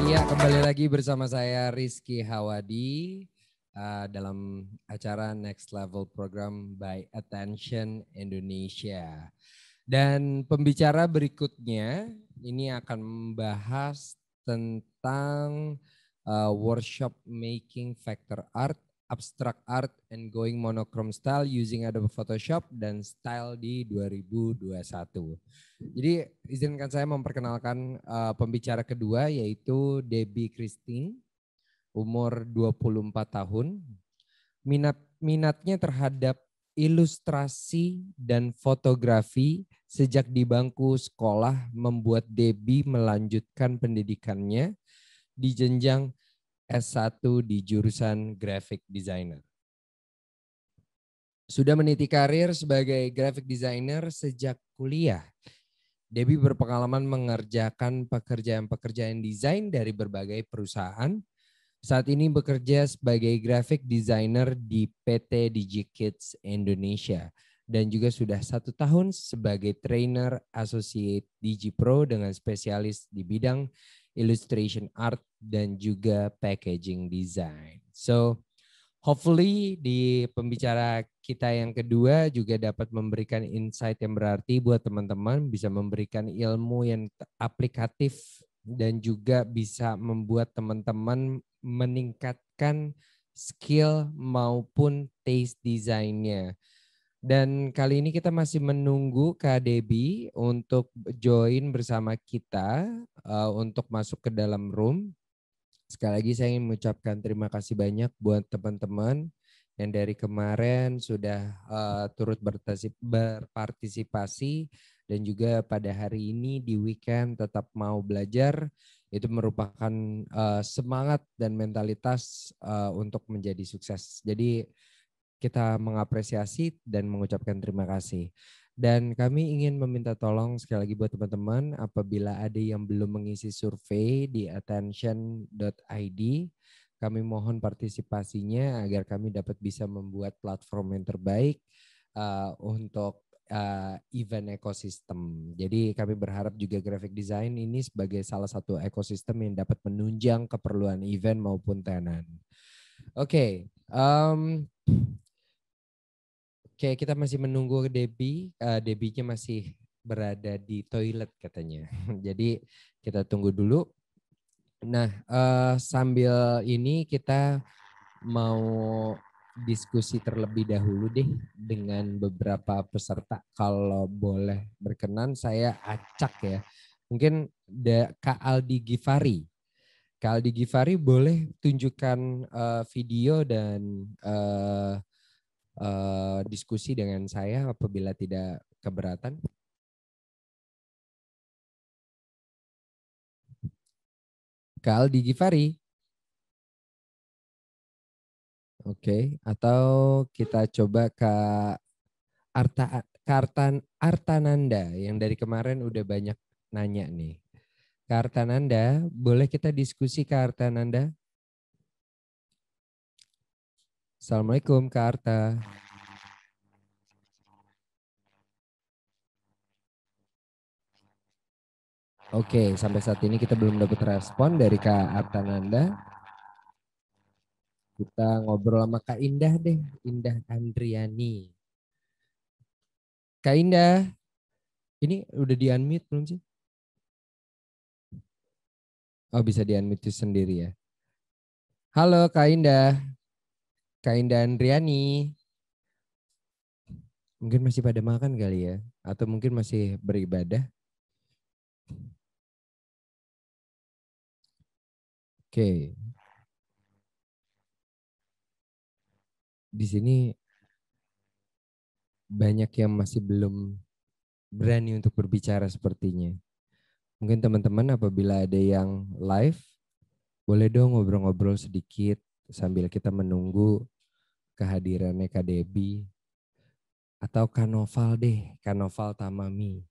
Iya, kembali lagi bersama saya Rizky Hawadi dalam acara Next Level Program by Attention Indonesia. Dan pembicara berikutnya ini akan membahas tentang workshop making vector art, abstract art, and going monochrome style using Adobe Photoshop dan style di 2021. Jadi izinkan saya memperkenalkan pembicara kedua yaitu Debbie Christine, umur 24 tahun. Minatnya terhadap ilustrasi dan fotografi sejak di bangku sekolah membuat Debbie melanjutkan pendidikannya di jenjang S1 di jurusan graphic designer. Sudah meniti karir sebagai graphic designer sejak kuliah. Debbie berpengalaman mengerjakan pekerjaan-pekerjaan desain dari berbagai perusahaan. Saat ini bekerja sebagai graphic designer di PT DigiKids Indonesia dan juga sudah 1 tahun sebagai trainer associate DigiPro dengan spesialis di bidang illustration art dan juga packaging design. So, hopefully di pembicara kita yang kedua juga dapat memberikan insight yang berarti buat teman-teman, bisa memberikan ilmu yang aplikatif dan juga bisa membuat teman-teman meningkatkan skill maupun taste desainnya. Dan kali ini kita masih menunggu Kak Debbie untuk join bersama kita untuk masuk ke dalam room. Sekali lagi saya ingin mengucapkan terima kasih banyak buat teman-teman yang dari kemarin sudah turut berpartisipasi dan juga pada hari ini di weekend tetap mau belajar. Itu merupakan semangat dan mentalitas untuk menjadi sukses. Jadi kita mengapresiasi dan mengucapkan terima kasih. Dan kami ingin meminta tolong sekali lagi buat teman-teman apabila ada yang belum mengisi survei di attention.id, kami mohon partisipasinya agar kami dapat bisa membuat platform yang terbaik untuk event ekosistem. Jadi kami berharap juga graphic design ini sebagai salah satu ekosistem yang dapat menunjang keperluan event maupun tenan. Oke, kita masih menunggu Debbie. Debbie-nya masih berada di toilet katanya. Jadi kita tunggu dulu. Nah, sambil ini kita mau diskusi terlebih dahulu deh dengan beberapa peserta. Kalau boleh berkenan saya acak ya. Mungkin Kak Aldi Gifari. Kak Aldi Gifari boleh tunjukkan video dan diskusi dengan saya apabila tidak keberatan. Kak Aldi Gifari. Oke, atau kita coba Kak Artananda yang dari kemarin udah banyak nanya nih. Kak Artananda, boleh kita diskusi Kak Artananda? Assalamualaikum Kak Arta. Oke, sampai saat ini kita belum dapat respon dari Kak Artananda. Kita ngobrol sama Kak Indah deh, Indah Andriani. Kak Indah, ini udah di-unmute belum sih? Oh, bisa di-unmute sendiri ya. Halo Kak Indah. Kak Indah Andriani. Mungkin masih pada makan kali ya. Atau mungkin masih beribadah. Oke. Di sini banyak yang masih belum berani untuk berbicara sepertinya. Mungkin teman-teman apabila ada yang live, boleh dong ngobrol-ngobrol sedikit sambil kita menunggu kehadirannya Kak Debbie. Atau Kak Noval deh, Kak Noval Tamami.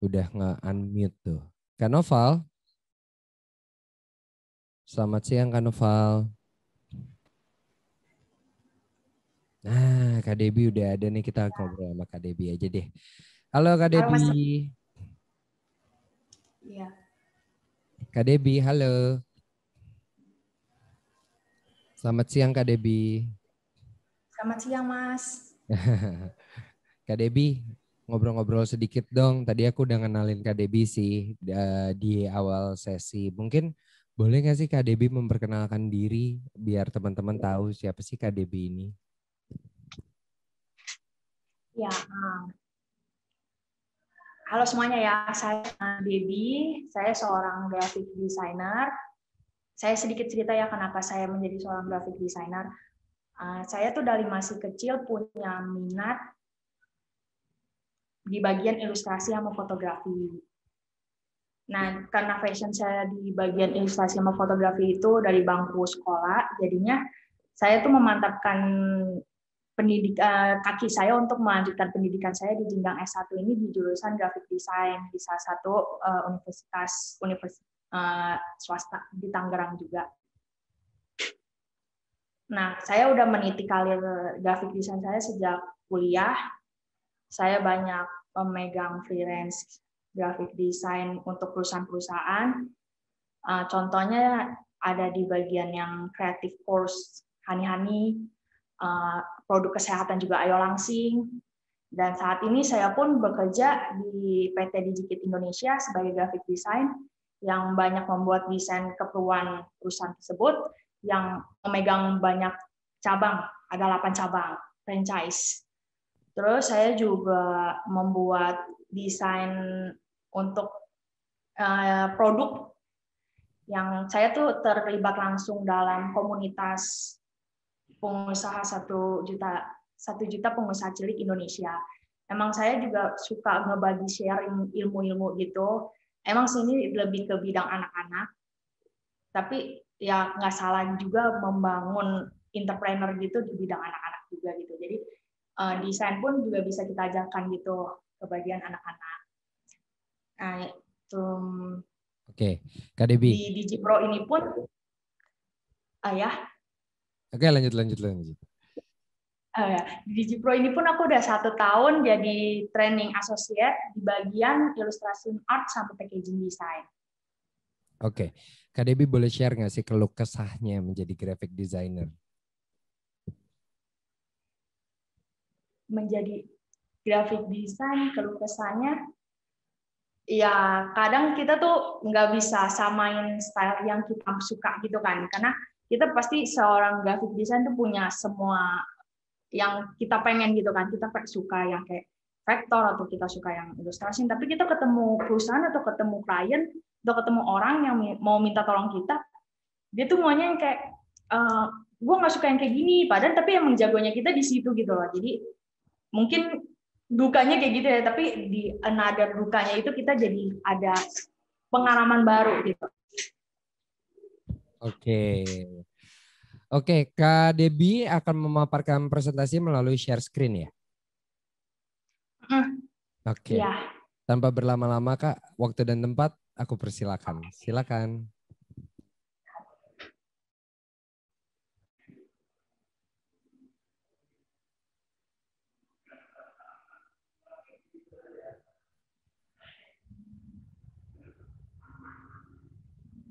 Udah nge-unmute tuh. Kak Noval. Selamat siang Kak Noval. Nah, Kak Debbie udah ada nih, kita ngobrol sama Kak Debbie aja deh. Halo Kak Debbie. Iya. Kak Debi, halo. Selamat siang Kak Debi. Selamat siang, Mas. Kak Debi, ngobrol-ngobrol sedikit dong. Tadi aku udah kenalin Kak Debi sih di awal sesi. Mungkin boleh nggak sih Kak Debi memperkenalkan diri biar teman-teman tahu siapa sih Kak Debi ini? Ya, halo semuanya ya. Saya Debbie. Saya seorang graphic designer. Saya sedikit cerita ya kenapa saya menjadi seorang graphic designer. Saya tuh dari masih kecil punya minat di bagian ilustrasi sama fotografi. Nah, karena passion saya di bagian ilustrasi sama fotografi itu dari bangku sekolah, jadinya saya tuh memantapkan kaki saya untuk melanjutkan pendidikan saya di jenjang S1 ini di jurusan graphic design di salah satu universitas swasta di Tangerang juga. Nah, saya udah meniti karir graphic design saya sejak kuliah. Saya banyak memegang freelance graphic design untuk perusahaan-perusahaan. Contohnya ada di bagian yang creative course Hani-Hani, produk kesehatan juga Ayo Langsing, dan saat ini saya pun bekerja di PT Digikit Indonesia sebagai graphic design yang banyak membuat desain keperluan perusahaan tersebut yang memegang banyak cabang, ada 8 cabang franchise. Terus saya juga membuat desain untuk produk yang saya tuh terlibat langsung dalam komunitas pengusaha 1 juta pengusaha cilik Indonesia. Emang saya juga suka ngebagi sharing ilmu-ilmu gitu. Emang sini lebih ke bidang anak-anak, tapi ya nggak salah juga membangun entrepreneur gitu di bidang anak-anak juga gitu. Jadi desain pun juga bisa kita ajarkan gitu ke bagian anak-anak. Nah, itu Oke, Kak Debi. di DigiPro ini pun ya. Oke, lanjut. Di DigiPro ini pun aku udah 1 tahun jadi training associate di bagian illustration art sampai packaging design. Oke, Kak Debi boleh share nggak sih keluh kesahnya menjadi graphic designer? Menjadi graphic design, keluh kesahnya, ya kadang kita tuh nggak bisa samain style yang kita suka gitu kan, karena kita pasti seorang graphic design tuh punya semua yang kita pengen gitu kan, kita suka yang kayak vektor atau kita suka yang ilustrasi, tapi kita ketemu perusahaan atau ketemu klien atau ketemu orang yang mau minta tolong kita, dia tuh maunya yang kayak gue nggak suka yang kayak gini, padahal tapi emang jagonya kita di situ gitu loh. Jadi mungkin dukanya kayak gitu ya, tapi di another dukanya itu kita jadi ada pengalaman baru gitu. Oke, Kak Debi akan memaparkan presentasi melalui share screen ya? Oke, Ya. tanpa berlama-lama Kak, waktu dan tempat aku persilakan. Silakan.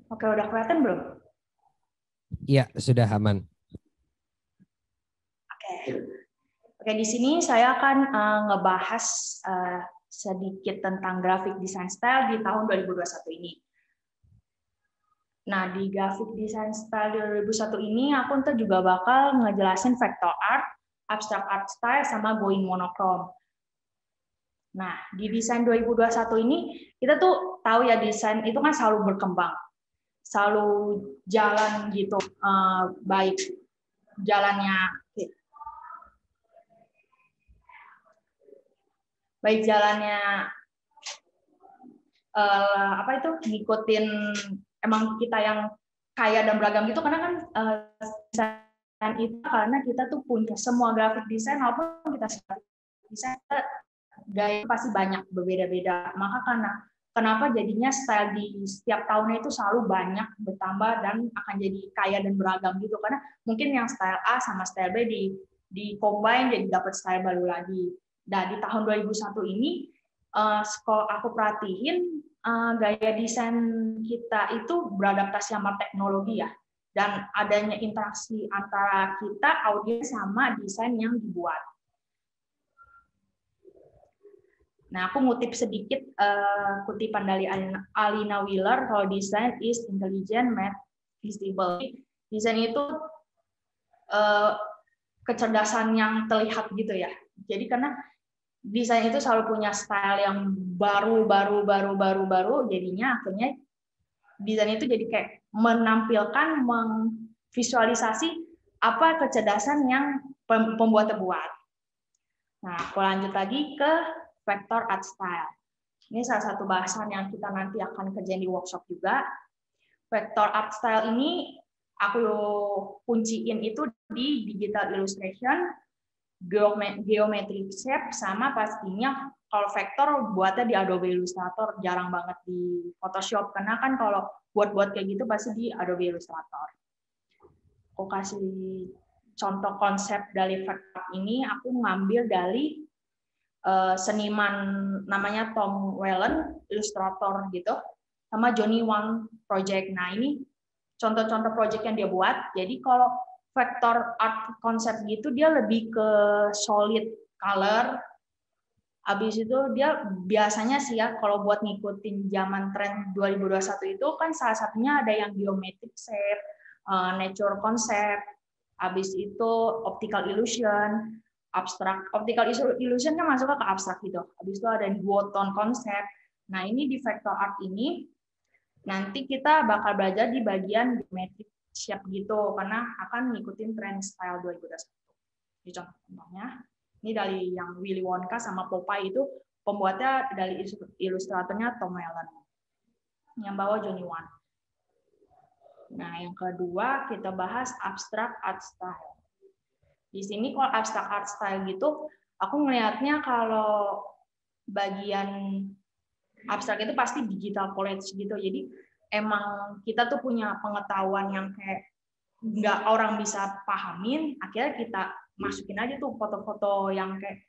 Oke, udah kelihatan belum? Iya, sudah aman. Oke, di sini saya akan ngebahas sedikit tentang graphic design style di tahun 2021 ini. Nah, di graphic design style 2021 ini aku ntar juga bakal ngejelasin vector art, abstract art style, sama going monochrome. Nah, di desain 2021 ini kita tuh tahu ya desain itu kan selalu berkembang, selalu jalan gitu, baik jalannya apa itu ngikutin emang kita yang kaya dan beragam gitu, karena kan desain itu karena kita tuh punya semua graphic design walaupun kita desain gaya pasti banyak berbeda-beda, maka karena kenapa jadinya style di setiap tahunnya itu selalu banyak bertambah dan akan jadi kaya dan beragam gitu, karena mungkin yang style A sama style B di combine jadi dapat style baru lagi. Dan di tahun 2001 ini kalau aku perhatiin gaya desain kita itu beradaptasi sama teknologi ya, dan adanya interaksi antara kita, audiens, sama desain yang dibuat. Nah, aku ngutip sedikit kutipan dari Alina Wheeler, kalau design is intelligent, made visible. Desain itu kecerdasan yang terlihat gitu ya. Jadi karena desain itu selalu punya style yang baru, jadinya akhirnya desain itu jadi kayak menampilkan, memvisualisasi apa kecerdasan yang pembuat buat. Nah, aku lanjut lagi ke vector art style. Ini salah satu bahasan yang kita nanti akan kerjain di workshop juga. Vector art style ini aku kunciin itu di digital illustration, geometric shape, sama pastinya kalau vektor buatnya di Adobe Illustrator, jarang banget di Photoshop, karena kan kalau buat kayak gitu pasti di Adobe Illustrator. Aku kasih contoh konsep dari vektor ini, aku ngambil dari seniman namanya Tom Whelan, ilustrator gitu, sama Johnny Wang Project. Nah, ini contoh-contoh project yang dia buat. Jadi kalau vector art konsep gitu, dia lebih ke solid color. Habis itu dia biasanya sih ya, kalau buat ngikutin zaman tren 2021 itu kan salah satunya ada yang geometric shape, nature concept, habis itu optical illusion, abstrak. Optical illusion kan masuk ke abstrak gitu. Habis itu ada duotone konsep. Nah, ini di vector art ini nanti kita bakal belajar di bagian geometric shape gitu, karena akan ngikutin tren style 2021. Ini contohnya. Ini dari yang Willy Wonka sama Popeye itu pembuatnya dari ilustratornya Tom Whelan. Yang bawah Johnny Wan. Nah, yang kedua kita bahas abstract art style. Di sini kalau abstract art style gitu, aku ngelihatnya kalau bagian abstrak itu pasti digital collage gitu. Jadi emang kita tuh punya pengetahuan yang kayak nggak orang bisa pahamin, akhirnya kita masukin aja tuh foto-foto yang kayak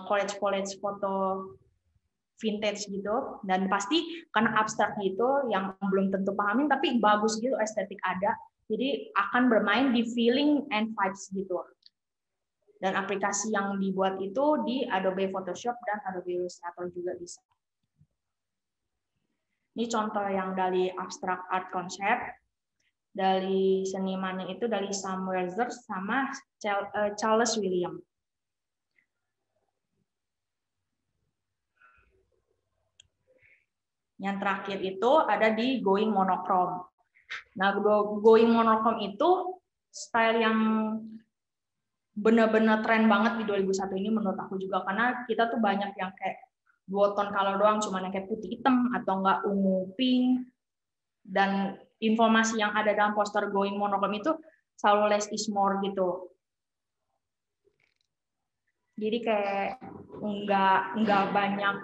collage foto vintage gitu, dan pasti karena abstrak gitu yang belum tentu pahamin tapi bagus gitu, estetik ada, jadi akan bermain di feeling and vibes gitu. Dan aplikasi yang dibuat itu di Adobe Photoshop dan Adobe Illustrator juga bisa. Ini contoh yang dari abstract art concept. Dari senimannya itu dari Sam Weathers sama Charles William. Yang terakhir itu ada di Going Monochrome. Nah, Going Monochrome itu style yang benar-benar tren banget di 2001 ini menurut aku juga, karena kita tuh banyak yang kayak duotone color doang, cuma yang kayak putih hitam atau enggak ungu pink, dan informasi yang ada dalam poster Going Monochrome itu selalu less is more gitu. Jadi kayak enggak banyak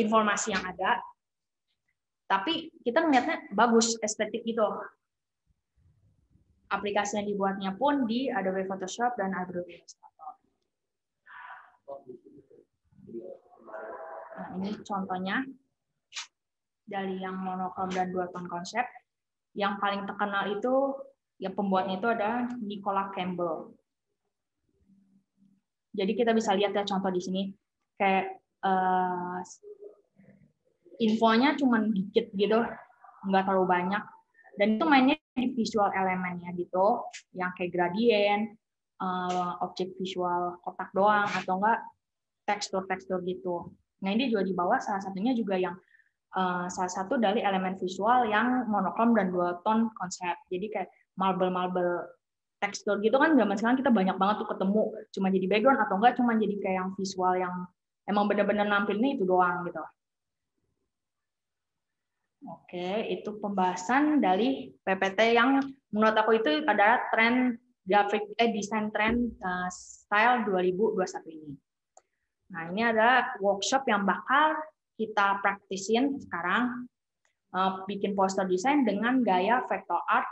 informasi yang ada, tapi kita ngeliatnya bagus, estetik gitu. Aplikasi yang dibuatnya pun di Adobe Photoshop dan Adobe Illustrator. Nah, ini contohnya dari yang monochrome dan duotone konsep. Yang paling terkenal itu, yang pembuatnya itu ada Nicola Campbell. Jadi kita bisa lihat ya contoh di sini, kayak infonya cuma dikit gitu, nggak terlalu banyak. Dan itu mainnya di visual elemennya gitu, yang kayak gradien, objek visual kotak doang, atau enggak tekstur-tekstur gitu. Nah, ini juga di bawah salah satunya juga yang salah satu dari elemen visual yang monochrome dan duotone konsep. Jadi kayak marble tekstur gitu kan, zaman sekarang kita banyak banget tuh ketemu, cuma jadi background atau enggak cuma jadi kayak yang visual yang emang benar-benar nampilnya itu doang gitu. Oke, itu pembahasan dari PPT yang menurut aku itu adalah tren desain tren style 2021 ini. Nah, ini ada workshop yang bakal kita praktisin sekarang, bikin poster desain dengan gaya vector art,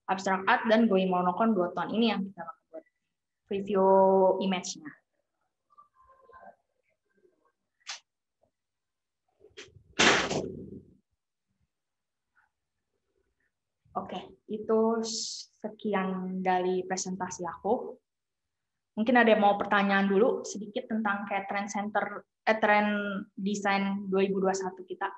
abstract art, dan going monochrome duotone. Ini yang kita bakal buat preview image-nya. Itu sekian dari presentasi aku. Mungkin ada yang mau pertanyaan dulu sedikit tentang kayak trend desain 2021 kita.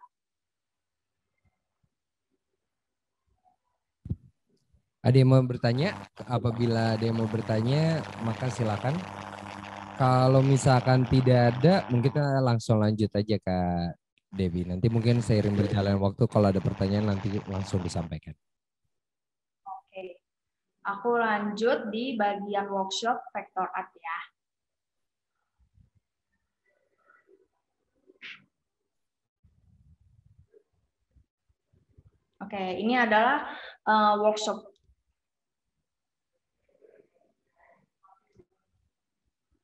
Ada yang mau bertanya? Apabila ada yang mau bertanya, maka silakan. Kalau misalkan tidak ada, mungkin kita langsung lanjut aja Kak Debbie. Nanti mungkin seiring berjalan waktu, kalau ada pertanyaan nanti langsung disampaikan. Oke, aku lanjut di bagian workshop vector art ya. Oke, ini adalah workshop.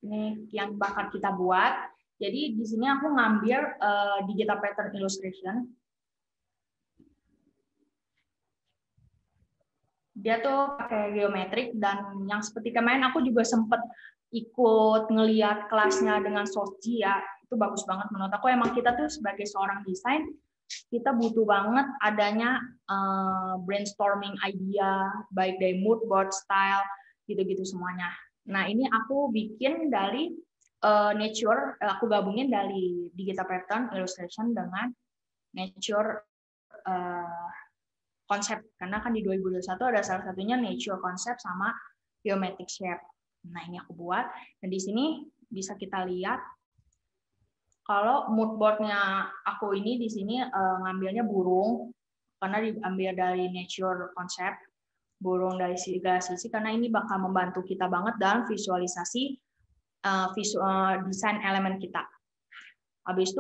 Ini yang bakal kita buat. Jadi di sini aku ngambil digital pattern illustration. Dia tuh pakai geometrik, dan yang seperti kemarin aku juga sempet ikut ngeliat kelasnya dengan Soji ya. Itu bagus banget menurut aku. Emang kita tuh sebagai seorang desain, kita butuh banget adanya brainstorming idea, baik dari mood board, style, gitu-gitu semuanya. Nah, ini aku bikin dari nature, aku gabungin dari digital pattern illustration dengan nature konsep, karena kan di 2021 ada salah satunya nature konsep sama geometric shape. Nah, ini aku buat, dan di sini bisa kita lihat kalau mood board-nya aku ini di sini ngambilnya burung, karena diambil dari nature konsep, burung dari segala sisi, karena ini bakal membantu kita banget dalam visualisasi desain elemen kita. Habis itu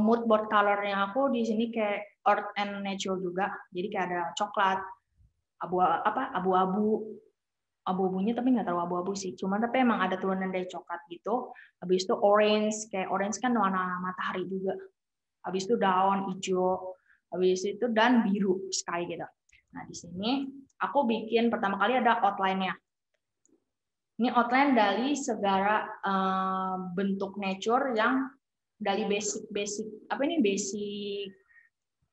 mood board color-nya aku di sini kayak earth and nature juga. Jadi kayak ada coklat, abu-abu, abu-abunya tapi nggak terlalu abu-abu sih. Cuman tapi emang ada turunan dari coklat gitu. Habis itu orange, kayak orange kan warna matahari juga. Habis itu daun hijau. Habis itu dan biru sky gitu. Nah, di sini aku bikin pertama kali ada outline-nya. Ini outline dari segala bentuk nature yang dari basic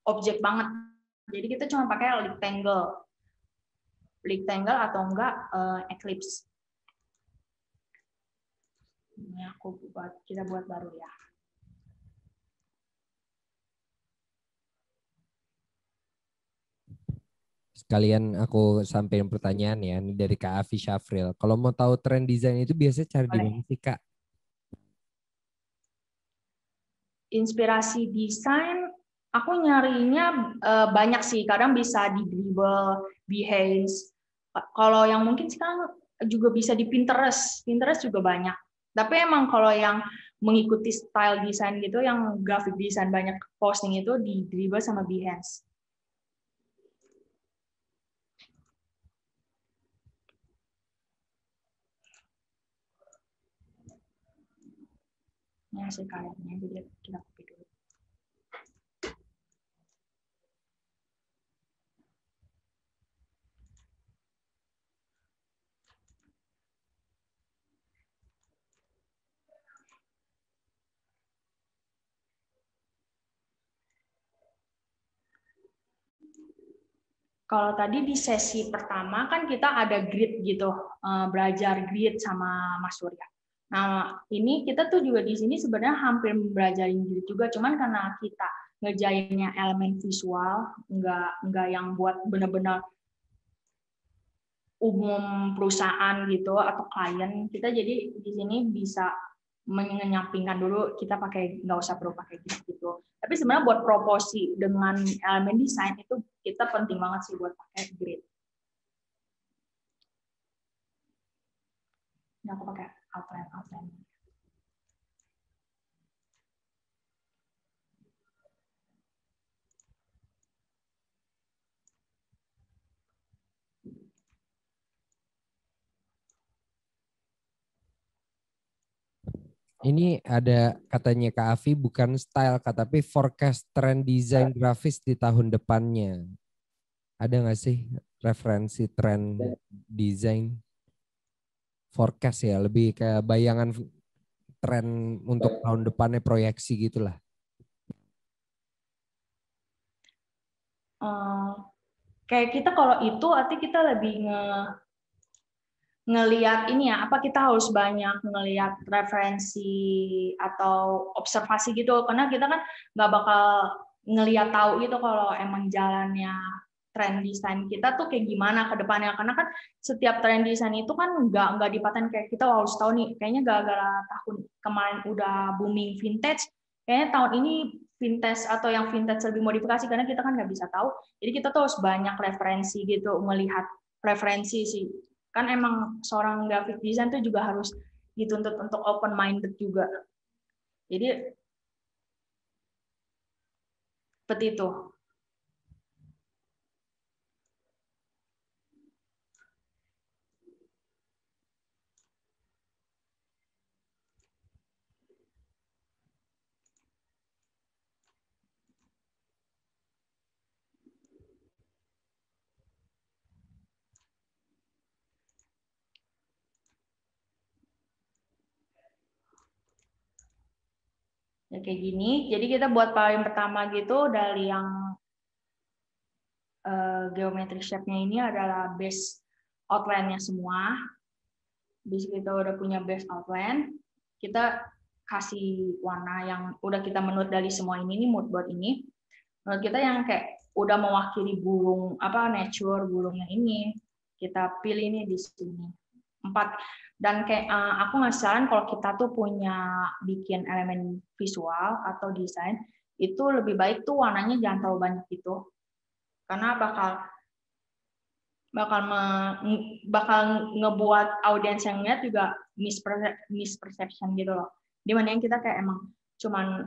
objek banget. Jadi kita cuma pakai rectangle atau enggak eclipse. Ini kita buat baru ya. Sekalian aku sampaikan pertanyaan ya, ini dari Kak Afi Syafril. Kalau mau tahu tren desain itu biasanya cari di mana sih Kak? Inspirasi desain, aku nyarinya banyak sih. Kadang bisa di Dribbble, Behance. Kalau yang mungkin sekarang juga bisa di Pinterest. Pinterest juga banyak. Tapi emang kalau yang mengikuti style desain gitu, yang graphic design banyak posting itu di Dribbble sama Behance. Ini hasil karyanya, jadi kita copy dulu. Kalau tadi di sesi pertama kan kita ada grid gitu, belajar grid sama Mas Surya. Nah, ini kita tuh juga di sini sebenarnya hampir belajar grid juga, cuman karena kita ngerjainnya elemen visual, nggak yang buat benar-benar umum perusahaan gitu atau klien, kita jadi di sini bisa menyampingkan dulu, kita nggak usah perlu pakai gitu. Tapi sebenarnya buat proporsi dengan elemen desain itu kita penting banget sih buat pakai grid. Ini aku pakai outline. Ini ada katanya Kak Afi bukan style Kak, tapi forecast trend desain grafis di tahun depannya. Ada nggak sih referensi trend desain forecast ya, lebih kayak bayangan tren untuk tahun depannya, proyeksi gitulah. kayak kita kalau itu arti kita lebih ngelihat ini ya, apa kita harus banyak ngelihat referensi atau observasi gitu, karena kita kan nggak bakal ngelihat tahu gitu kalau emang jalannya tren desain kita tuh kayak gimana ke depannya, karena kan setiap tren desain itu kan nggak dipaten kayak kita harus tahu nih, kayaknya gara-gara tahun kemarin udah booming vintage, kayaknya tahun ini vintage atau yang vintage lebih modifikasi, karena kita kan nggak bisa tahu, jadi kita tuh harus banyak referensi gitu, melihat referensi sih. Kan emang seorang graphic design tuh juga harus dituntut untuk open minded juga. Jadi seperti itu. Ya kayak gini. Jadi kita buat paling pertama gitu dari yang geometric shape-nya ini adalah base outline-nya semua. Di kita udah punya base outline, kita kasih warna yang udah kita menurut dari semua ini nih, mood board ini. Menurut kita yang kayak udah mewakili burung apa nature burungnya ini, kita pilih nih di sini. 4. Dan kayak aku ngasih saran kalau kita tuh punya bikin elemen visual atau desain, itu lebih baik tuh warnanya jangan terlalu banyak gitu. Karena bakal ngebuat audiens yang lihat juga misperception gitu loh. Dimana yang kita kayak emang cuman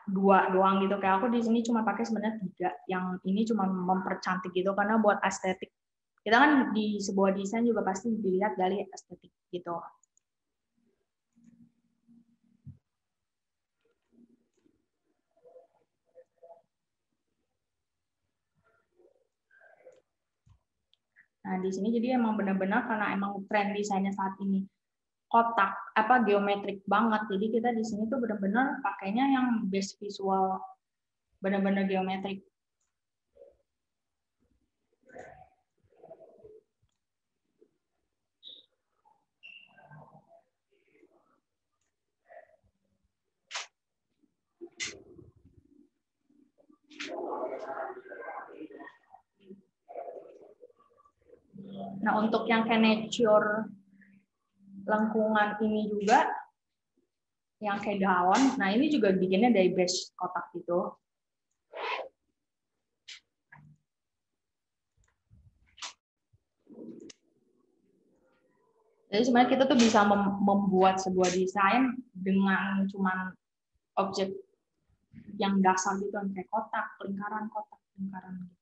2 doang gitu, kayak aku di sini cuma pakai sebenarnya 3, yang ini cuma mempercantik gitu karena buat estetik. Kita kan di sebuah desain juga pasti dilihat dari estetik gitu. Nah, di sini jadi emang benar-benar karena emang tren desainnya saat ini kotak apa geometrik banget. Jadi kita di sini tuh benar-benar pakainya yang base visual benar-benar geometrik. Nah, untuk yang kayak nature lengkungan ini juga yang kayak daun, nah ini juga bikinnya dari base kotak gitu. Jadi sebenarnya kita tuh bisa membuat sebuah desain dengan cuman objek yang dasar gitu, kayak kotak, lingkaran, kotak, lingkaran gitu.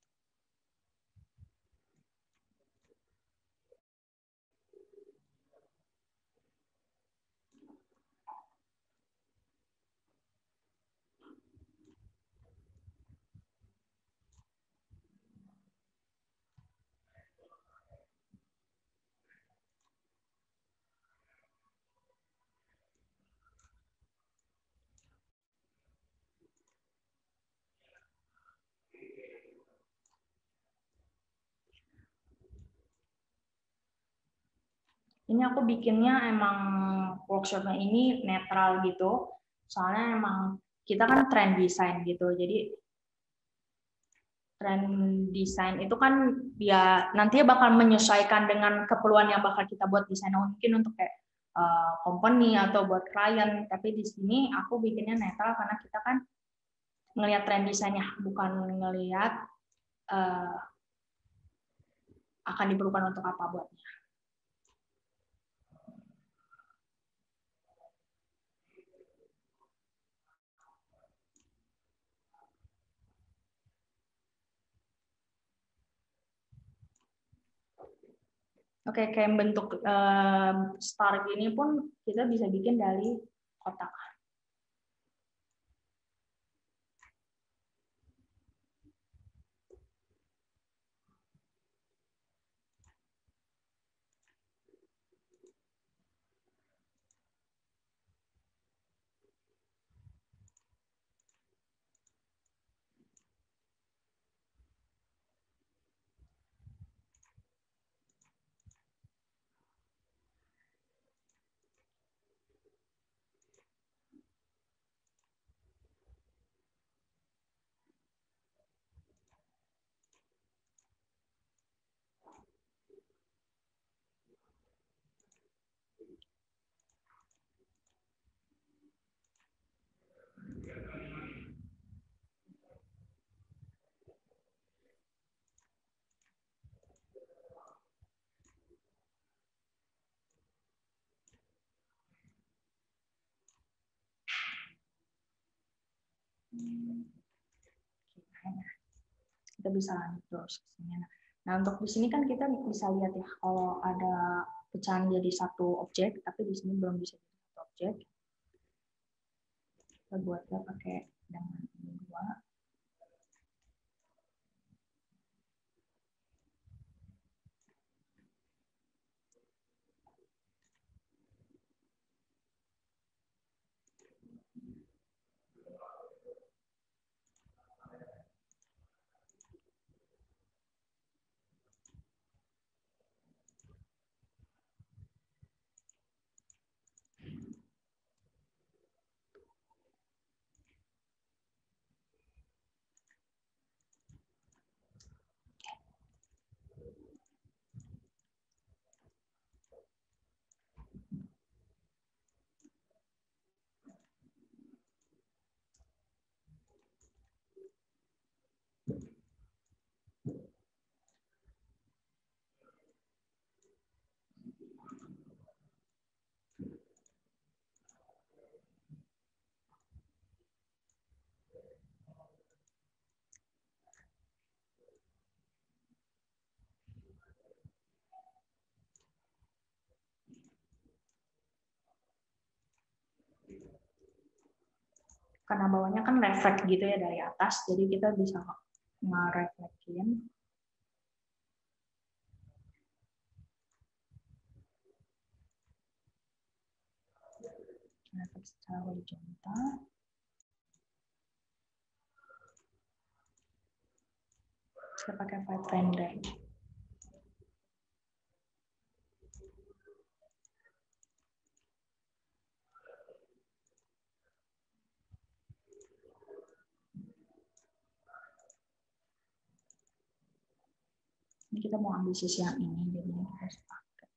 Ini aku bikinnya emang workshopnya ini netral gitu, soalnya emang kita kan trend design gitu, jadi trend desain itu kan ya nantinya bakal menyesuaikan dengan keperluan yang bakal kita buat desain, mungkin untuk kayak company atau buat klien, tapi di sini aku bikinnya netral karena kita kan ngelihat trend desainnya, bukan ngelihat akan diperlukan untuk apa buatnya. Oke, kayak bentuk star gini pun kita bisa bikin dari kotak. Kita bisa lanjut terus ke sini. Nah, untuk di sini kan kita bisa lihat ya, kalau ada pecahan jadi satu objek, tapi di sini belum bisa jadi satu objek. Kita buatnya pakai dengan ini 2. Karena bawahnya kan reflect gitu ya dari atas, jadi kita bisa nge-reflectin. Reflect secara horizontal. Saya pakai file render. Ini kita mau ambil sisi yang ini, jadi kita harus pakai.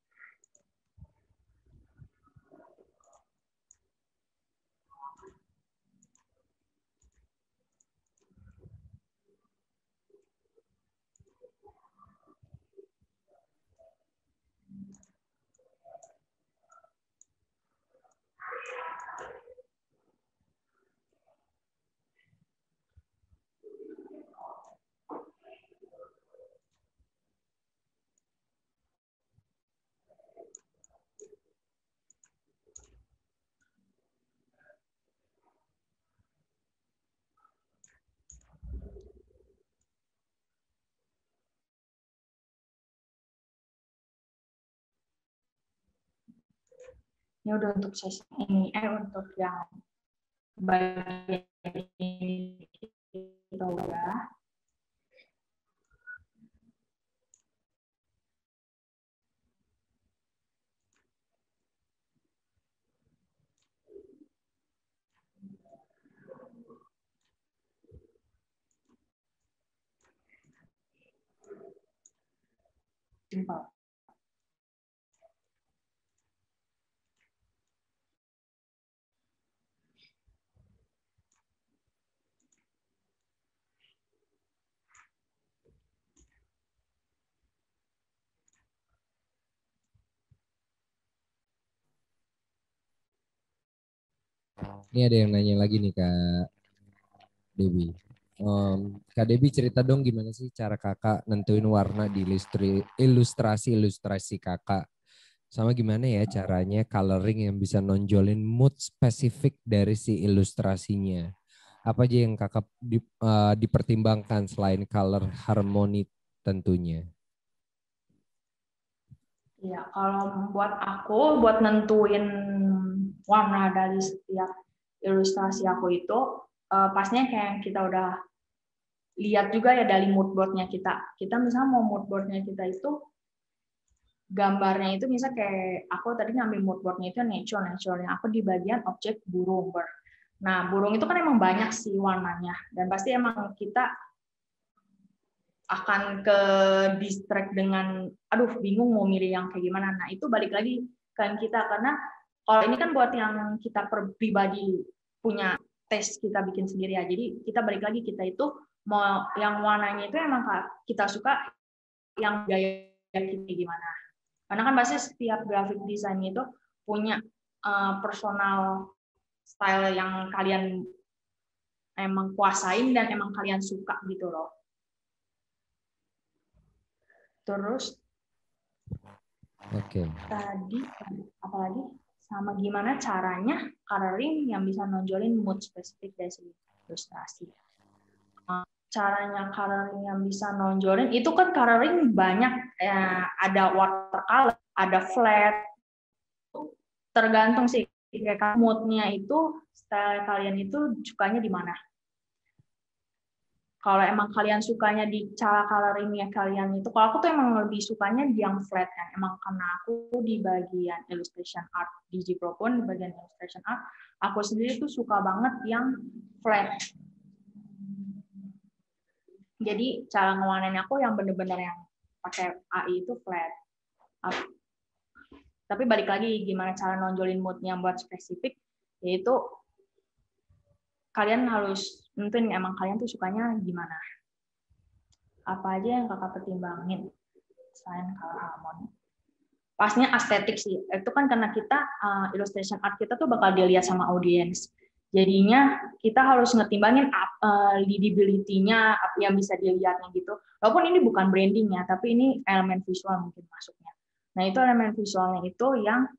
Ini udah untuk sesi ini, untuk yang bagian ini kita udah. Simpel. Ini ada yang nanya lagi nih Kak Debi. Kak Debi cerita dong gimana sih cara kakak nentuin warna di ilustrasi kakak. Sama gimana ya caranya coloring yang bisa nonjolin mood spesifik dari si ilustrasinya. Apa aja yang kakak dipertimbangkan selain color harmoni tentunya. Ya, kalau buat aku, buat nentuin warna dari setiap ilustrasi aku itu, pastinya kayak yang kita udah lihat juga ya dari mood board-nya kita. Kita misalnya mau mood board-nya kita itu, gambarnya itu misalnya kayak aku tadi ngambil mood board-nya itu nature-nya. Aku di bagian objek burung. Nah, burung itu kan emang banyak sih warnanya. Dan pasti emang kita akan ke distract dengan aduh bingung mau milih yang kayak gimana. Nah, itu balik lagi kan kita, karena kalau ini kan buat yang kita pribadi punya tes kita bikin sendiri ya. Jadi kita balik lagi, kita itu mau yang warnanya itu emang kita suka yang gaya kita gimana. Karena kan pasti setiap graphic design itu punya personal style yang kalian emang kuasain dan emang kalian suka gitu loh. Terus tadi apalagi sama gimana caranya coloring yang bisa nonjolin mood spesifik dari ilustrasi. Caranya coloring yang bisa nonjolin itu kan coloring banyak, ada watercolor, ada flat, tergantung sih kayak moodnya itu, style kalian itu sukanya di mana. Kalau emang kalian sukanya di cara coloringnya kalian itu, kalau aku tuh emang lebih sukanya di yang flat kan, emang karena aku di bagian illustration art di Gpro pun di bagian illustration art, aku sendiri tuh suka banget yang flat. Jadi cara ngewarnain aku yang bener-bener yang pakai AI itu flat. Tapi balik lagi gimana cara nonjolin moodnya buat spesifik, yaitu kalian harus nentuin emang kalian tuh sukanya gimana. Apa aja yang kakak pertimbangin selain color harmony. Pastinya estetik sih. Itu kan karena kita illustration art kita tuh bakal dilihat sama audiens. Jadinya kita harus ngetimbangin readability-nya, apa yang bisa dilihatnya gitu. Walaupun ini bukan branding ya, tapi ini elemen visual mungkin masuknya. Nah, itu elemen visualnya itu yang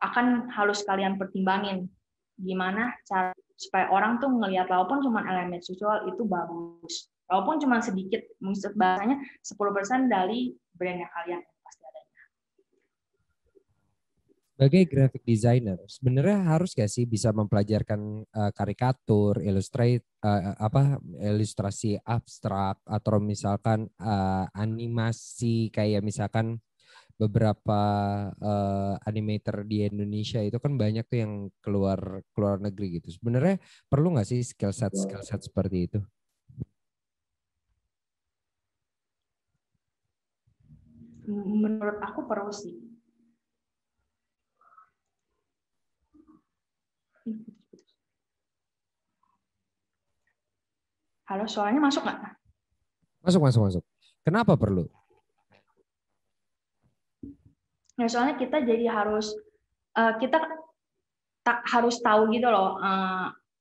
akan harus kalian pertimbangin. Gimana cara supaya orang tuh ngelihat, walaupun cuma elemen visual itu bagus. Walaupun cuma sedikit, maksud bahasanya 10% dari brandnya kalian pasti adanya. Sebagai graphic designer, sebenarnya harus gak sih bisa mempelajarkan karikatur, ilustrasi abstrak, atau misalkan animasi kayak misalkan beberapa animator di Indonesia itu kan banyak tuh yang keluar negeri gitu. Sebenarnya perlu nggak sih skill set seperti itu? Menurut aku perlu sih. Halo, suaranya masuk nggak? Masuk. Kenapa perlu? Ya, soalnya kita jadi harus kita harus tahu gitu loh.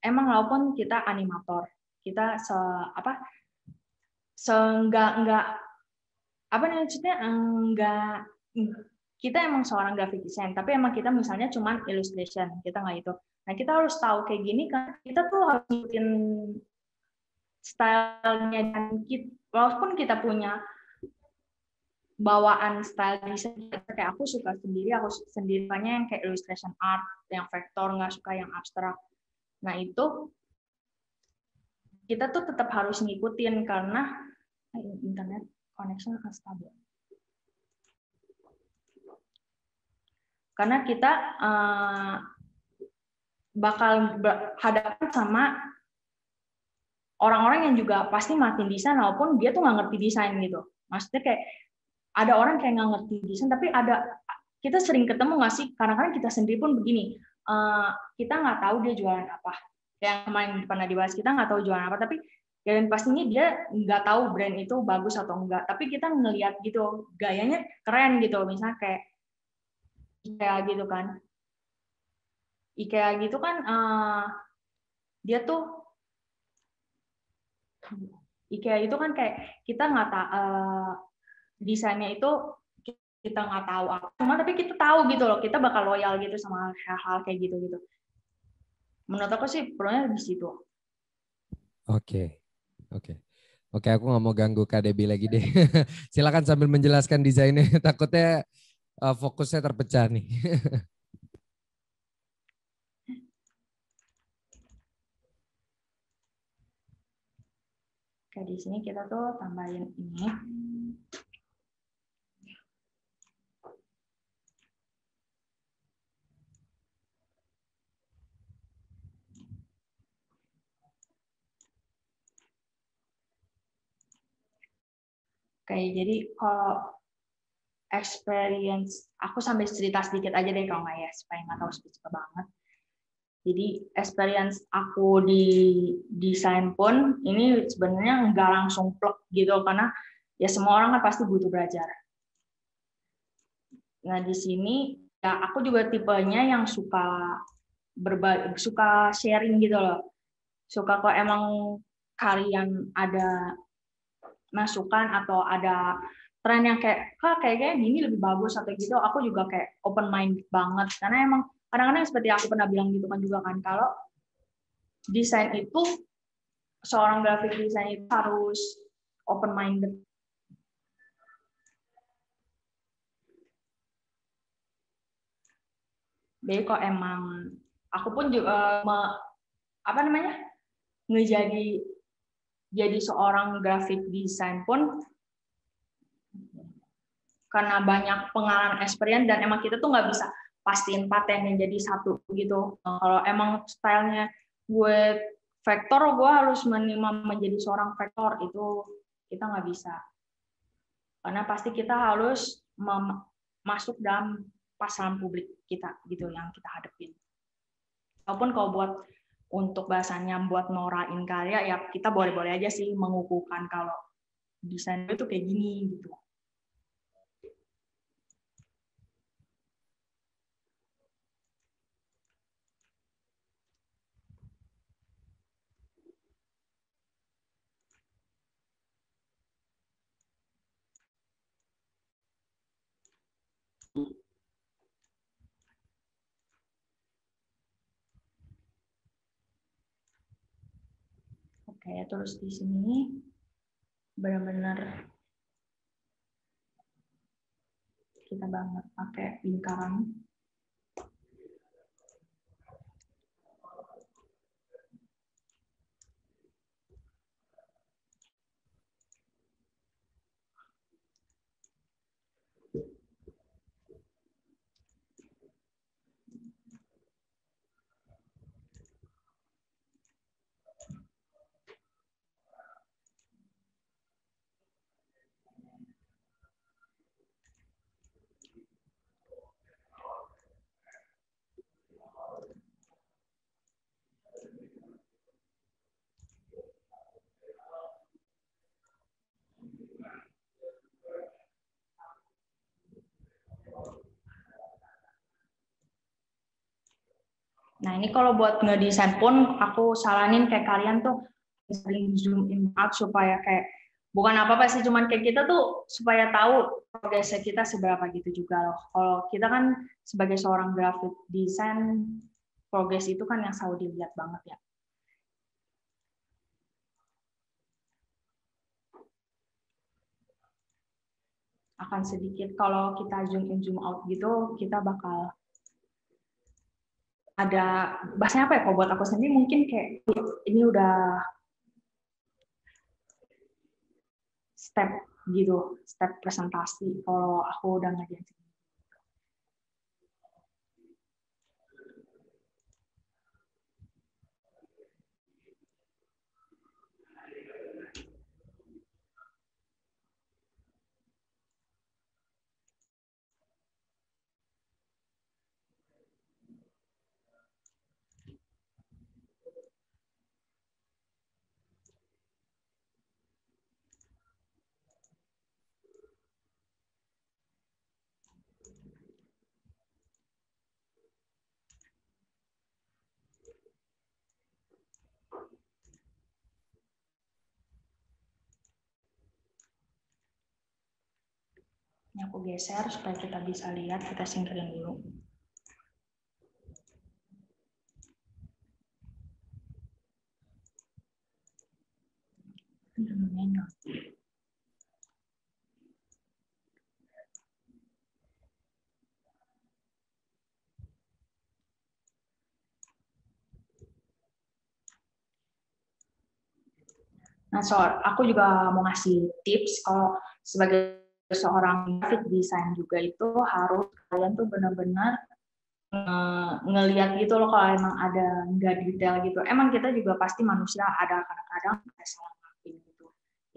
Emang walaupun kita animator, kita kita emang seorang graphic design, tapi emang kita misalnya cuman illustration, kita nggak itu. Nah, kita harus tahu kayak gini kan, kita tuh harus ngikutin stylenya, dan walaupun kita punya bawaan style desain, kayak aku sendirinya yang kayak illustration art, yang vektor, nggak suka yang abstrak. Nah, itu kita tuh tetap harus ngikutin karena internet connection unstable. Karena kita bakal berhadapan sama orang-orang yang juga pasti matiin desain walaupun dia tuh nggak ngerti desain gitu. Maksudnya kayak ada orang kayak nggak ngerti desain, tapi kita sering ketemu nggak sih? Kadang-kadang kita sendiri pun begini, kita nggak tahu dia jualan apa. Yang kemarin pernah dibahas, kita nggak tahu jualan apa, tapi dan pastinya dia nggak tahu brand itu bagus atau enggak. Tapi kita ngelihat gitu, gayanya keren gitu, misalnya kayak IKEA gitu kan. IKEA gitu kan, dia tuh IKEA itu kan kayak kita nggak tahu desainnya itu, kita nggak tahu apa, cuma tapi kita tahu gitu loh, kita bakal loyal gitu sama hal-hal kayak gitu. Menurut aku sih perlunya di situ. Oke, aku nggak mau ganggu Kak Debbie lagi deh. Silakan sambil menjelaskan desainnya, takutnya fokusnya terpecah nih. Oke, di sini kita tuh tambahin ini. Oke, jadi kalau experience, aku sambil cerita sedikit aja deh kalau nggak ya, supaya nggak tahu spesifik banget. Jadi experience aku di desain pun ini sebenarnya nggak langsung plek gitu, karena ya semua orang kan pasti butuh belajar. Nah, di sini ya aku juga tipenya yang suka suka sharing gitu loh. Suka kalau emang kalian ada masukan atau ada tren yang kayak kayaknya gini lebih bagus atau gitu, aku juga kayak open minded banget, karena emang kadang-kadang seperti aku pernah bilang gitu kan juga kan, kalau desain itu, seorang graphic design itu harus open minded. Jadi kok emang aku pun juga jadi seorang graphic design pun karena banyak pengalaman experience, dan emang kita tuh nggak bisa pastiin paten yang jadi satu gitu. Kalau emang stylenya gue vektor, gue harus menjadi seorang vektor, itu kita nggak bisa. Karena pasti kita harus masuk dalam pasaran publik kita gitu yang kita hadapin. Walaupun kalau buat untuk bahasanya buat norain karya, ya kita boleh-boleh aja sih mengukuhkan kalau desain itu kayak gini gitu. Oke, terus di sini benar-benar kita banget pakai lingkaran. Nah, ini kalau buat ngedesain pun aku saranin kayak kalian tuh sering zoom in out supaya kayak bukan apa-apa sih, cuman kayak kita tuh supaya tahu progresnya kita seberapa gitu juga loh. Kalau kita kan sebagai seorang graphic design, progres itu kan yang selalu dilihat banget ya. Akan sedikit kalau kita zoom in zoom out gitu, kita bakal ada bahasanya apa ya, kalau buat aku sendiri mungkin kayak ini udah step gitu, step presentasi kalau aku udah ngajarin. Ini aku geser supaya kita bisa lihat, kita singkirin dulu. Nah, aku juga mau ngasih tips kalau sebagai seorang graphic design juga itu harus kalian tuh benar-benar ngelihat gitu loh kalau emang ada nggak detail gitu. Emang kita juga pasti manusia, ada kadang-kadang salah maafin gitu.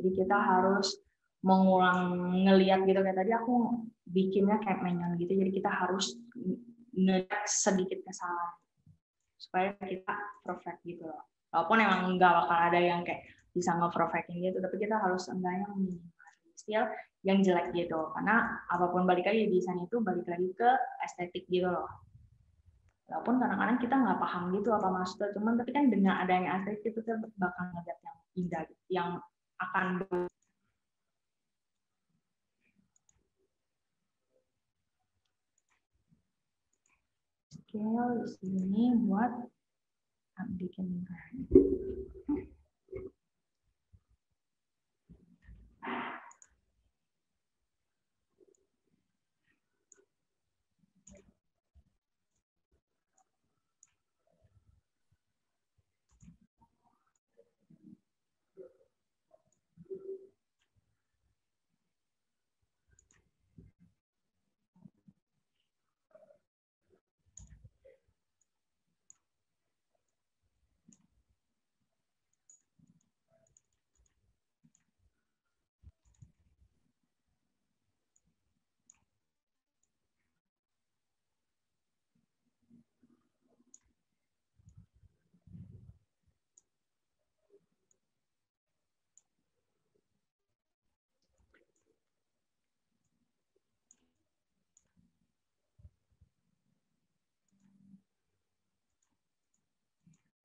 Jadi kita harus mengulang ngelihat gitu, kayak tadi aku bikinnya kayak minion gitu. Jadi kita harus ngelihat sedikit kesalahan supaya kita perfect gitu loh. Walaupun emang nggak bakal ada yang kayak bisa nge-perfecting gitu, tapi kita harus enggaknya minimalisir yang jelek gitu. Karena apapun balik lagi desain itu balik lagi ke estetik gitu loh. Walaupun kadang-kadang kita nggak paham gitu apa maksudnya, cuman tapi kan dengan adanya arsitek itu kita bakal ngeliat yang indah, yang akan scale di sini buat bikin lingkaran.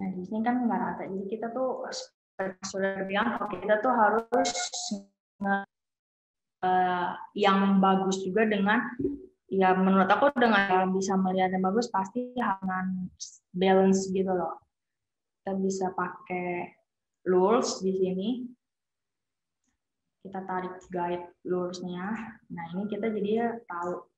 Nah, di sini kan nggak rata. Jadi kita tuh sudah bilang kalau kita tuh harus yang bagus juga dengan, ya menurut aku dengan bisa melihat yang bagus pasti dengan balance gitu loh. Kita bisa pakai lures di sini. Kita tarik guide lures-nya. Nah, ini kita jadi tahu.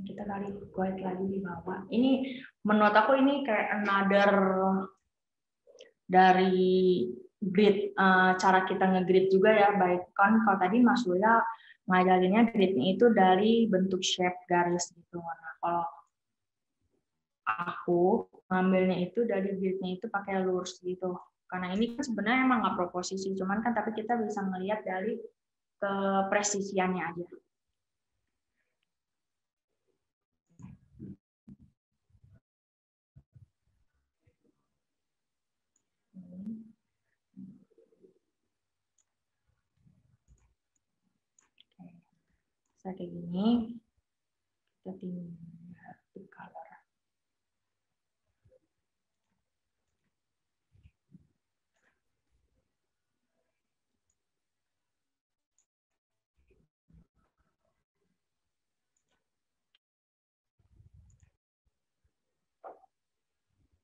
Kita tarik guide lagi di bawah. Ini menurut aku ini kayak another dari grid, cara kita nge-grid juga ya. Baik kan kalau tadi Mas Lula ngajarinnya gridnya itu dari bentuk shape garis gitu. Nah, kalau aku ngambilnya itu dari gridnya itu pakai lures gitu. Karena ini kan sebenarnya emang nggak proposisi, cuman kan tapi kita bisa ngelihat dari kepresisiannya aja. Saya kayak gini, kita tinggal di color.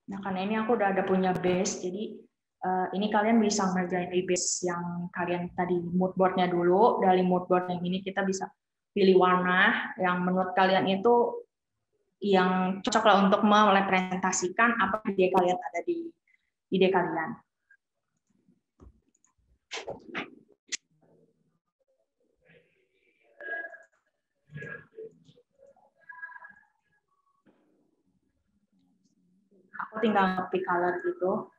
Nah, karena ini aku udah ada punya base, jadi ini kalian bisa ngerjain di base yang kalian tadi mood board-nya dulu. Dari mood board yang ini kita bisa pilih warna yang menurut kalian itu yang cocok lah untuk merepresentasikan apa ide kalian ada di ide kalian. Aku tinggal nge-pick color gitu.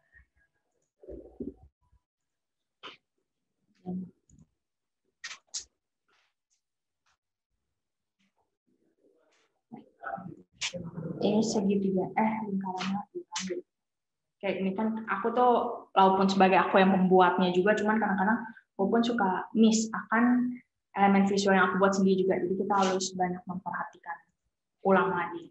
Ini segitiga, lingkarannya diambil. Kayak ini kan aku tuh, walaupun sebagai aku yang membuatnya juga, cuman kadang-kadang aku pun suka miss akan elemen visual yang aku buat sendiri juga. Jadi kita harus banyak memperhatikan ulang lagi.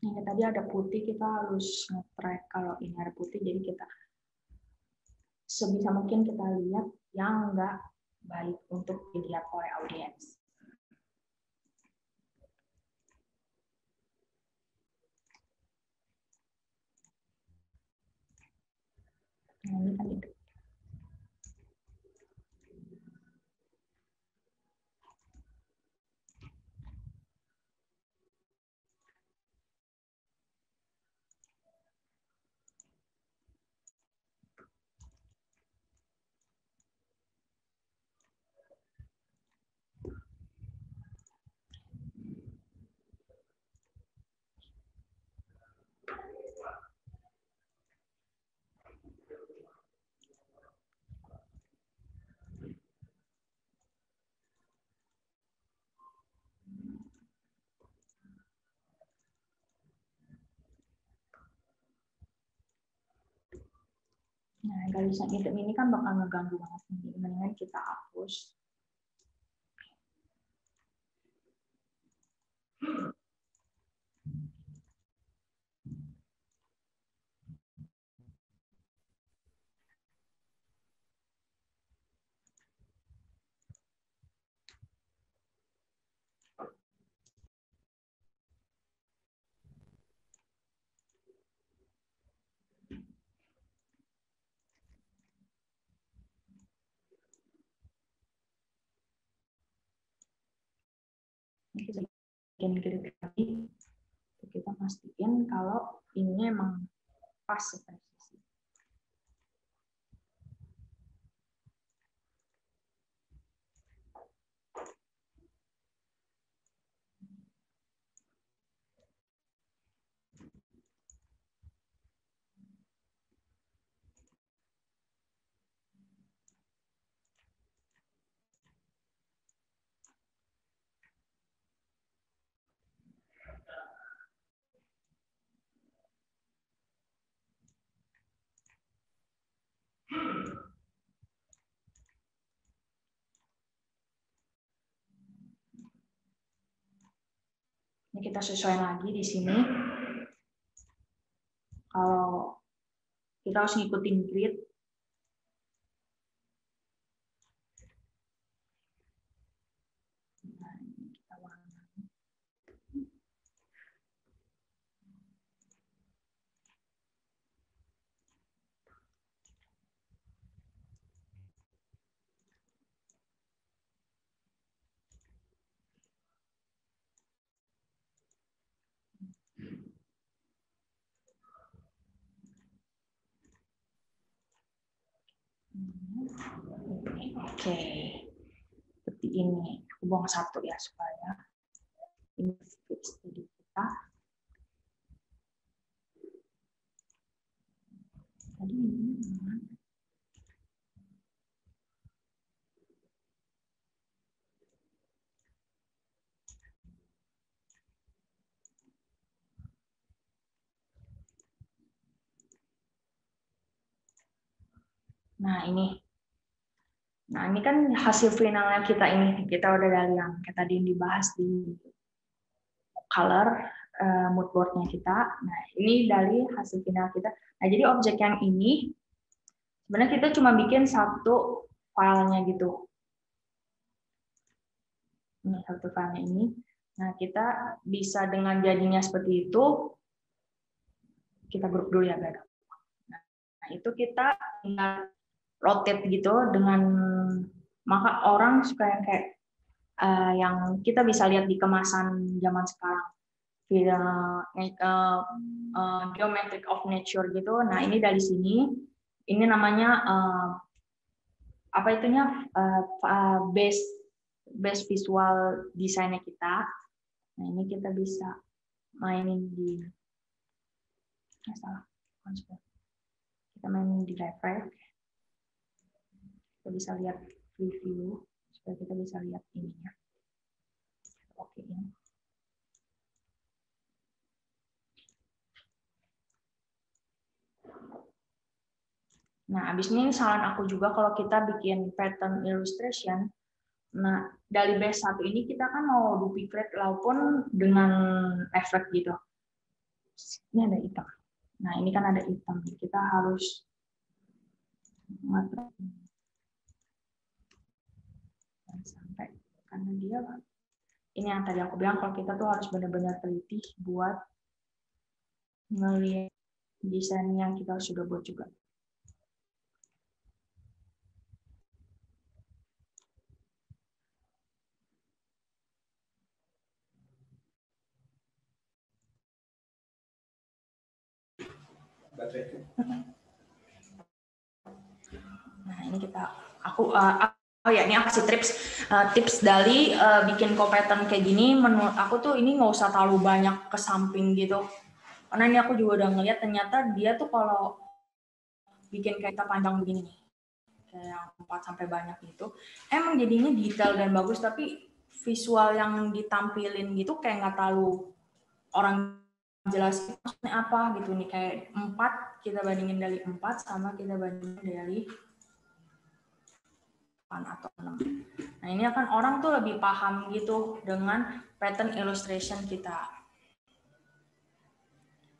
Ini tadi ada putih, kita harus nge-track kalau ini ada putih, jadi kita sebisa mungkin kita lihat yang enggak baik untuk dilihat oleh audiens. Nah, ini kan itu. Nah, garisan hitam ini kan bakal ngeganggu banget. Jadi mendingan kita hapus. Ini kita bikin grid lagi. Kita pastiin kalau ini emang pas seperti ini. Ini kita sesuaikan lagi di sini. Kalau kita harus ngikutin grid. Nah, ini kita warna. Oke, seperti ini. Aku buang satu ya supaya ini fix jadi kita. Tadi ini mana? Nah ini kan hasil finalnya kita ini. Kita udah dari yang kayak tadi yang dibahas di color mood board-nya kita. Nah, ini dari hasil final kita. Nah, jadi objek yang ini sebenarnya kita cuma bikin satu filenya gitu. Ini satu filenya ini. Nah, kita bisa dengan jadinya seperti itu. Kita grup dulu ya, guys. Nah, itu kita rotate gitu dengan maka orang suka yang kayak yang kita bisa lihat di kemasan zaman sekarang, geometric of nature gitu. Nah ini dari sini, ini namanya apa itunya base visual desainnya kita. Nah ini kita bisa mainin di kita mainin di direct. Kita bisa lihat preview supaya kita bisa lihat ininya. Oke ini. Nah, abis ini saran aku juga kalau kita bikin pattern illustration, nah dari base 1 ini kita kan mau duplicate walaupun dengan efek gitu. Ini ada hitam. Nah, ini kan ada hitam. Kita harus ngatur sampai karena dia ini yang tadi aku bilang kalau kita tuh harus benar-benar teliti buat ngelihat desain yang kita sudah buat juga. Nah, ini ini aku kasih tips dari bikin pattern kayak gini. Menurut aku tuh ini nggak usah terlalu banyak ke samping gitu. Karena ini aku juga udah ngeliat ternyata dia tuh kalau bikin kayak kita panjang begini nih, kayak 4 sampai banyak gitu, emang jadinya detail dan bagus, tapi visual yang ditampilin gitu kayak nggak terlalu orang jelasin maksudnya apa gitu nih, kayak 4 kita bandingin dari 4 sama kita bandingin dari 8 atau 6. Nah, ini akan orang tuh lebih paham gitu dengan pattern illustration kita.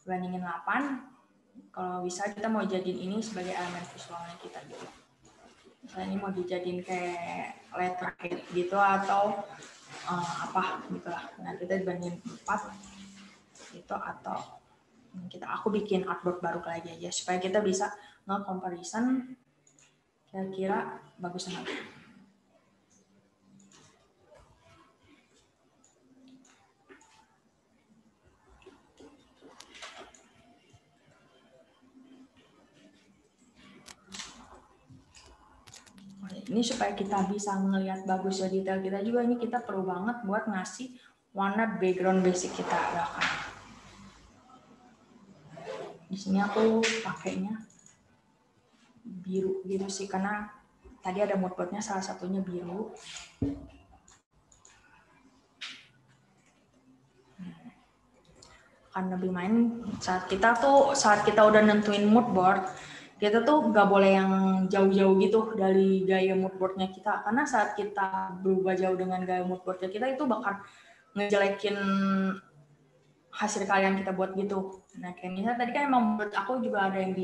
Bandingin 8, kalau bisa kita mau jadiin ini sebagai elemen visualnya kita gitu. Misalnya ini mau dijadiin kayak letter head gitu atau apa gitu lah. Nah, kita bandingin 4 itu atau aku bikin artwork baru lagi aja supaya kita bisa nge-comparison kira-kira bagus mana. Ini supaya kita bisa melihat bagus ya detail kita juga, ini kita perlu banget buat ngasih warna background basic kita bahkan. Di sini aku pakainya biru gitu sih karena tadi ada mood boardnya salah satunya biru. Akan lebih main saat kita udah nentuin mood board, kita tuh nggak boleh yang jauh-jauh gitu dari gaya mood boardnya kita, karena saat kita berubah jauh dengan gaya mood boardnya kita itu bakal ngejelekin hasil karya yang kita buat gitu. Nah, kayak misalnya tadi kan emang menurut aku juga ada yang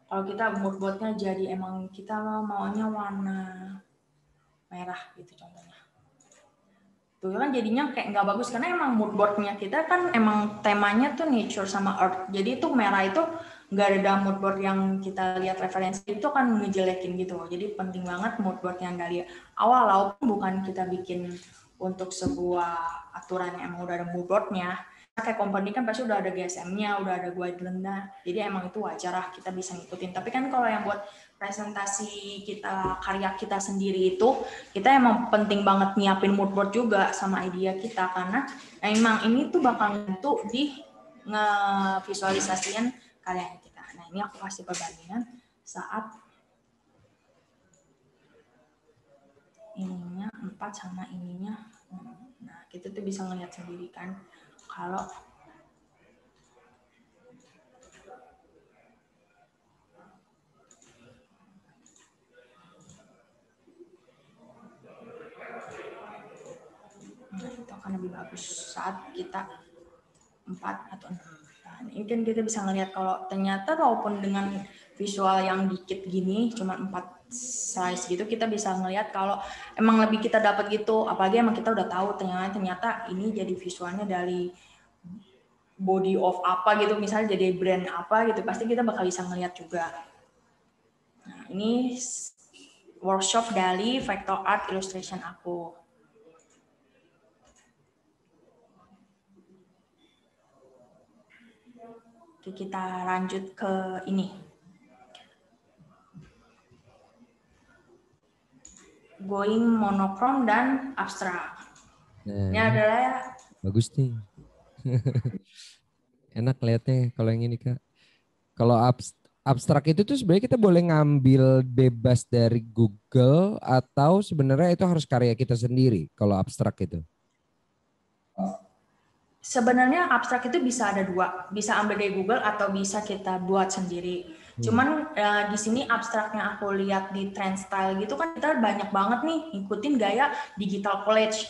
kalau kita mood boardnya jadi emang kita maunya warna merah gitu contohnya. Tuh kan jadinya kayak nggak bagus karena emang mood boardnya kita kan emang temanya tuh nature sama earth. Jadi itu merah itu nggak ada dalam mood board yang kita lihat referensi itu kan ngejelekin gitu. Jadi penting banget mood board yang nggak lihat awal walaupun bukan kita bikin untuk sebuah aturan yang emang udah ada mood boardnya. Kayak company kan pasti udah ada GSM-nya, udah ada guideline-nya. Jadi emang itu wajar lah kita bisa ngikutin. Tapi kan kalau yang buat presentasi kita, karya kita sendiri itu, kita emang penting banget nyiapin mood board juga sama idea kita. Karena emang ini tuh bakal ngebantu di nge-visualisasiin karya kita. Nah, ini aku kasih perbandingan saat ininya 4 sama ininya. Nah, kita tuh bisa ngeliat sendiri kan. Kalau itu akan lebih bagus saat kita 4 atau 6. Nah, ini kan kita bisa ngelihat kalau ternyata walaupun dengan visual yang dikit gini, cuma 4 size gitu, kita bisa ngelihat kalau emang lebih kita dapat gitu. Apalagi emang kita udah tahu ternyata ini jadi visualnya dari body of apa gitu, misalnya jadi brand apa gitu, pasti kita bakal bisa ngelihat juga. Nah, ini workshop dari Vector Art Illustration aku. Oke, kita lanjut ke ini. Going monochrome dan abstrak. Nah, ini adalah bagus nih. Enak lihatnya kalau yang ini Kak. Kalau abstrak itu tuh sebenarnya kita boleh ngambil bebas dari Google atau sebenarnya itu harus karya kita sendiri kalau abstrak itu? Sebenarnya abstrak itu bisa ada dua, bisa ambil dari Google atau bisa kita buat sendiri. Cuman di sini abstraknya aku lihat di Trend Style gitu kan kita banyak banget nih ngikutin gaya digital collage.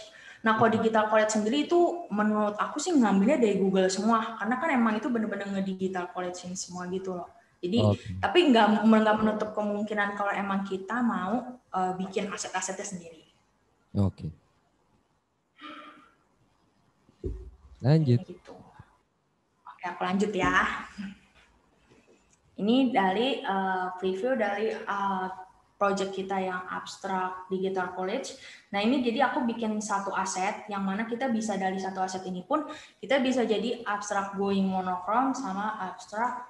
Nah, kalau digital college sendiri itu menurut aku sih ngambilnya dari Google semua, karena kan emang itu bener-bener nge-digital college-in semua gitu loh. Jadi, tapi nggak menutup kemungkinan kalau emang kita mau bikin aset-asetnya sendiri. Oke. Lanjut. Gitu. Oke, aku lanjut ya. Ini dari preview dari project kita yang abstrak digital college. Nah ini jadi aku bikin satu aset yang mana kita bisa dari satu aset ini pun kita bisa jadi abstrak going monochrome sama abstrak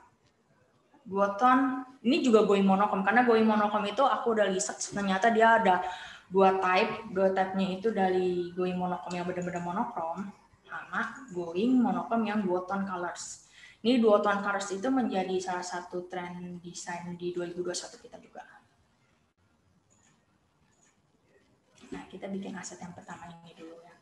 duotone. Ini juga going monochrome karena going monochrome itu aku udah research ternyata dia ada dua type-nya itu dari going monochrome yang benar-benar monochrome sama going monochrome yang duotone colors. Ini duotone colors itu menjadi salah satu tren desain di 2021 kita juga. Nah, kita bikin aset yang pertama ini dulu ya.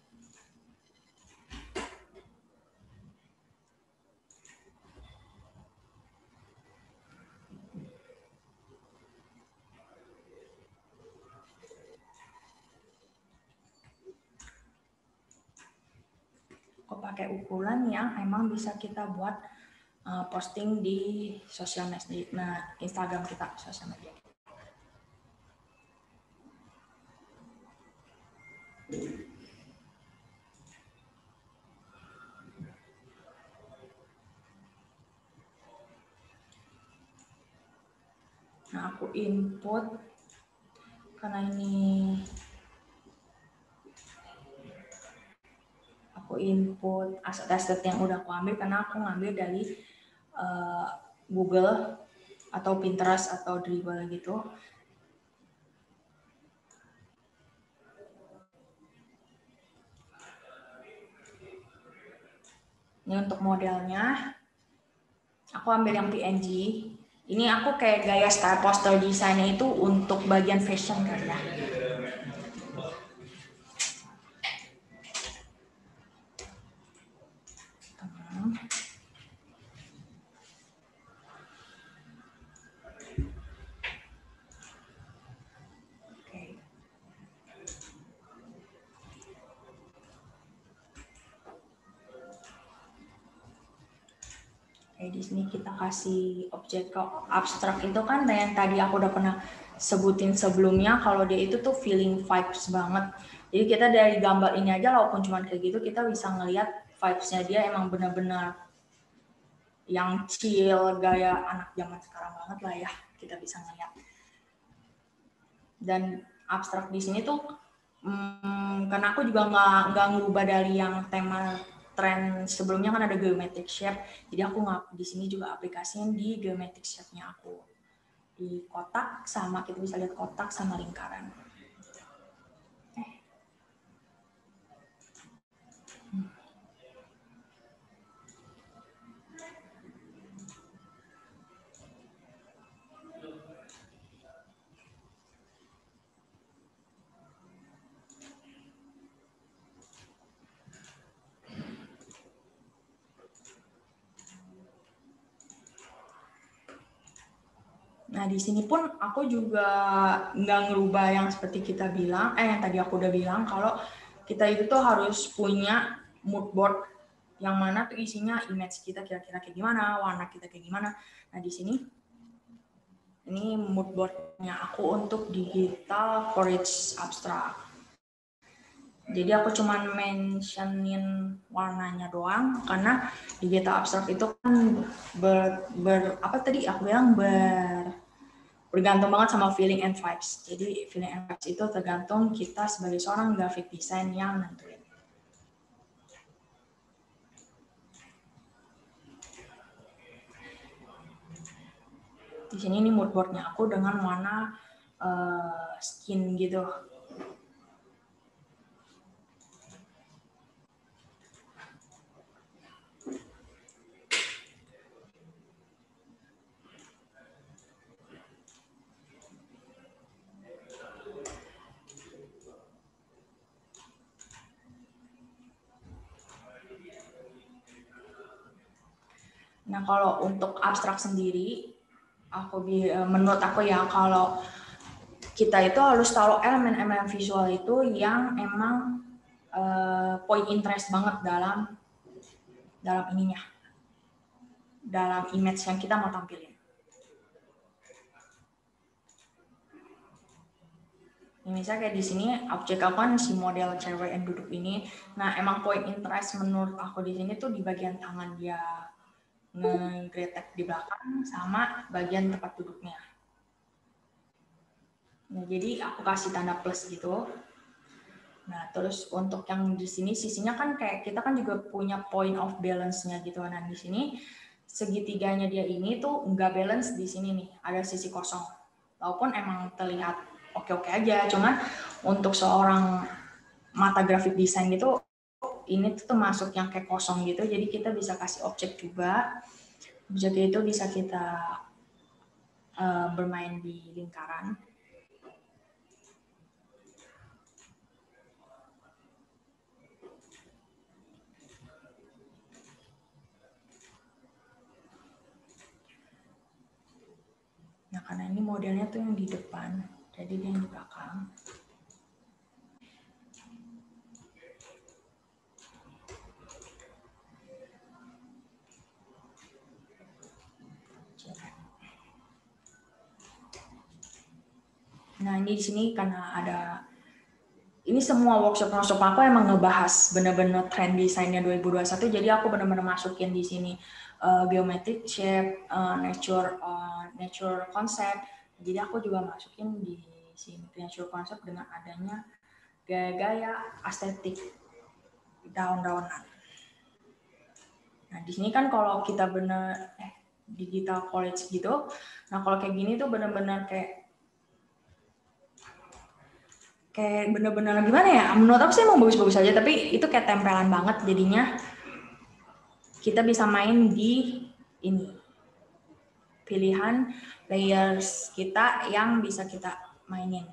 Aku pakai ukuran yang emang bisa kita buat posting di sosial media, nah Instagram kita, sosial media. Nah aku input karena ini aku input aset-aset yang udah aku ambil karena aku ngambil dari Google atau Pinterest atau Dribbble gitu. Ini untuk modelnya, aku ambil yang PNG. Ini aku kayak gaya style poster desainnya itu untuk bagian fashion kan ya. Di sini kita kasih objek abstrak itu kan yang tadi aku udah pernah sebutin sebelumnya kalau dia itu tuh feeling vibes banget. Jadi kita dari gambar ini aja walaupun cuma kayak gitu kita bisa ngelihat vibes-nya dia emang benar-benar yang chill gaya anak zaman sekarang banget lah ya kita bisa ngelihat. Dan abstrak di sini tuh karena aku juga nggak ngubah dari yang tema tren sebelumnya kan ada geometric shape, jadi aku di sini juga aplikasiin di geometric shape-nya aku di kotak sama kita bisa lihat kotak sama lingkaran. Nah, di sini pun aku juga nggak ngerubah yang seperti kita bilang, yang tadi aku udah bilang, kalau kita itu tuh harus punya mood board yang mana tuh isinya image kita kira-kira kayak gimana, warna kita kayak gimana. Nah, di sini ini mood board-nya aku untuk digital college abstract. Jadi aku cuman mentionin warnanya doang karena digital abstract itu kan bergantung banget sama feeling and vibes. Jadi feeling and vibes itu tergantung kita sebagai seorang graphic design yang nentuin. Di sini ini mood board-nya aku dengan warna skin gitu. Nah, kalau untuk abstrak sendiri, menurut aku ya, kalau kita itu harus taruh elemen-elemen visual itu yang emang point interest banget dalam ininya, dalam image yang kita mau tampilin. Misalnya kayak di sini objek aku kan si model cewek yang duduk ini. Nah, emang point interest menurut aku di sini tuh di bagian tangan dia ngegretek di belakang sama bagian tempat duduknya. Nah, jadi aku kasih tanda plus gitu. Nah, terus untuk yang di sini sisinya kan kayak kita kan juga punya point of balance-nya gitu. Nah, di sini segitiganya dia ini tuh nggak balance di sini nih, ada sisi kosong. Walaupun emang terlihat oke-oke aja, cuman untuk seorang mata grafik desain gitu, ini tuh masuk yang kayak kosong gitu, jadi kita bisa kasih objek juga. Objek itu bisa kita bermain di lingkaran. Nah, karena ini modelnya tuh yang di depan, jadi dia yang di belakang. Nah, ini di sini karena ada, ini semua workshop aku emang ngebahas bener-bener trend desainnya 2021, jadi aku bener-bener masukin di sini geometric shape, nature concept. Jadi aku juga masukin di sini nature concept dengan adanya gaya-gaya estetik daun-daunan. Nah, di sini kan kalau kita digital college gitu, nah kalau kayak gini tuh bener-bener kayak bener-bener gimana ya, menurut aku sih emang bagus-bagus aja, tapi itu kayak tempelan banget, jadinya kita bisa main di ini pilihan layers kita yang bisa kita mainin.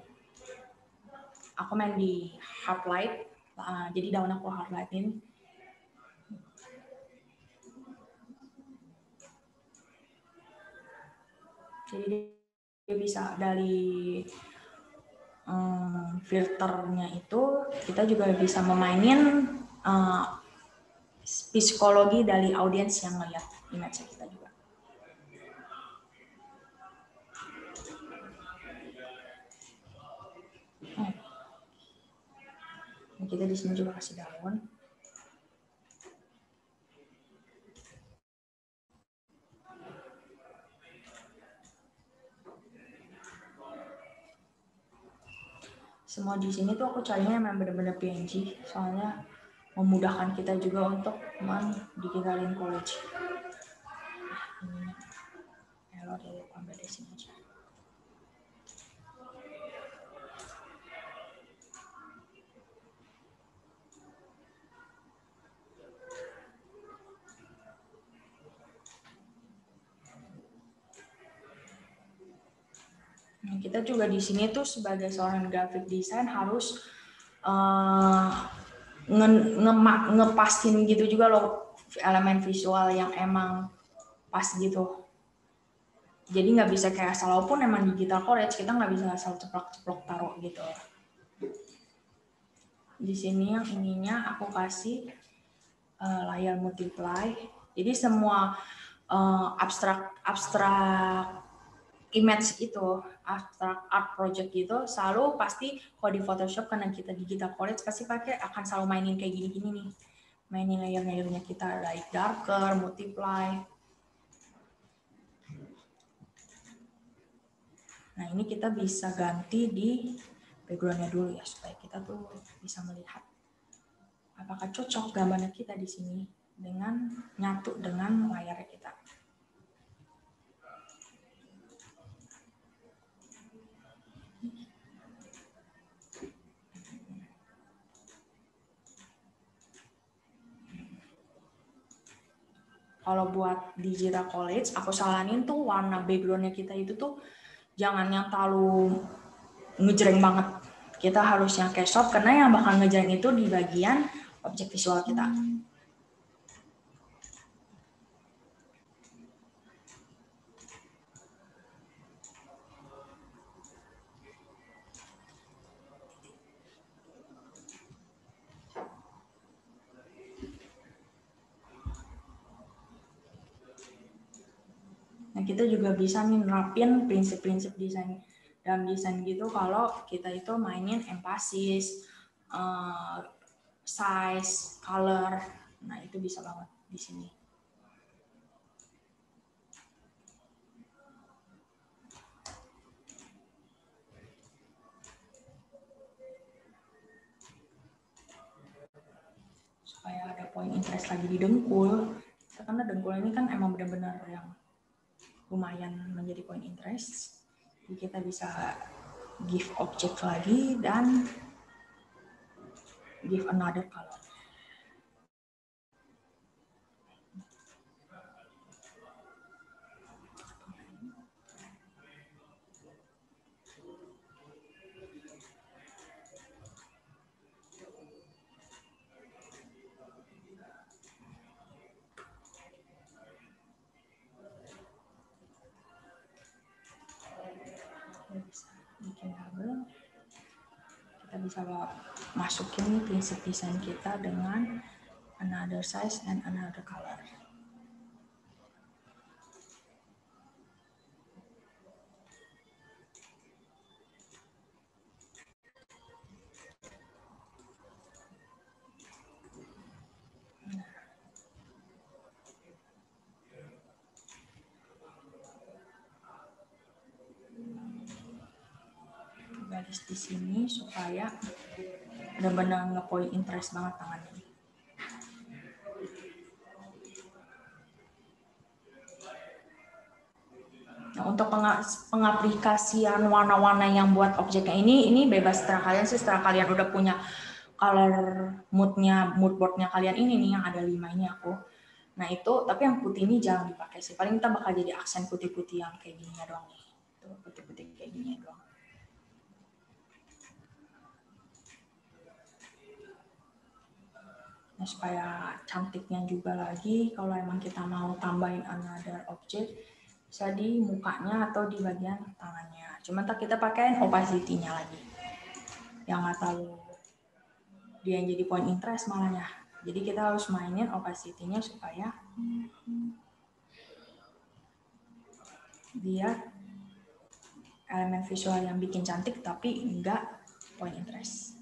Aku main di hard light, jadi daun aku hard lightin. Jadi dia bisa dari filternya itu kita juga bisa memainin psikologi dari audiens yang ngeliat image kita juga. Kita di sini juga kasih daun. Semua di sini tuh aku carinya memang benar-benar PNG, soalnya memudahkan kita juga untuk digitalin college. Ini error dari ambil dari sini aja. Nah, kita juga di sini tuh sebagai seorang graphic design harus ngepastiin gitu juga loh elemen visual yang emang pas gitu. Jadi nggak bisa kayak asal, walaupun emang digital college kita nggak bisa asal ceplok-ceplok taruh gitu. Di sini yang ininya aku kasih layar multiply. Jadi semua abstrak image itu, abstrak art project gitu, selalu pasti kalau di Photoshop karena kita digital college pasti akan selalu mainin kayak gini-gini nih. Mainin layer-layernya kita, like darker, multiply. Nah, ini kita bisa ganti di background-nya dulu ya, supaya kita tuh bisa melihat apakah cocok gambarnya kita di sini dengan nyatu dengan layarnya kita. Kalau buat digital college, aku saranin tuh warna background-nya kita itu tuh jangan yang terlalu ngejreng banget. Kita harus yang kayak soft, karena yang bakal ngejreng itu di bagian objek visual kita. Nah, kita juga bisa nerapin prinsip-prinsip desain dalam desain gitu kalau kita itu mainin emphasis, size, color. Nah, itu bisa banget di sini. Supaya ada point interest lagi di dengkul. Karena dengkul ini kan emang benar-benar yang lumayan menjadi point interest. Jadi kita bisa give object lagi dan give another color. Kita bisa bikin label. Kita bisa masukin prinsip desain kita dengan another size and another color. Garis di sini supaya benar-benar nge-point interest banget tangan ini. Nah, untuk pengaplikasian warna-warna yang buat objeknya ini bebas terserah kalian sih, setelah kalian udah punya color mood boardnya kalian ini nih yang ada 5 ini aku. Nah itu, tapi yang putih ini jangan dipakai sih. Paling kita bakal jadi aksen putih-putih yang kayak gini doang nih. Tuh, putih-putih kayak gini doang. Nah, supaya cantiknya juga lagi, kalau emang kita mau tambahin another object, bisa di mukanya atau di bagian tangannya. Cuman kita pakai opacity-nya lagi. Yang nggak terlalu dia yang jadi point interest malahnya. Jadi kita harus mainin opacity-nya supaya dia elemen visual yang bikin cantik tapi enggak point interest.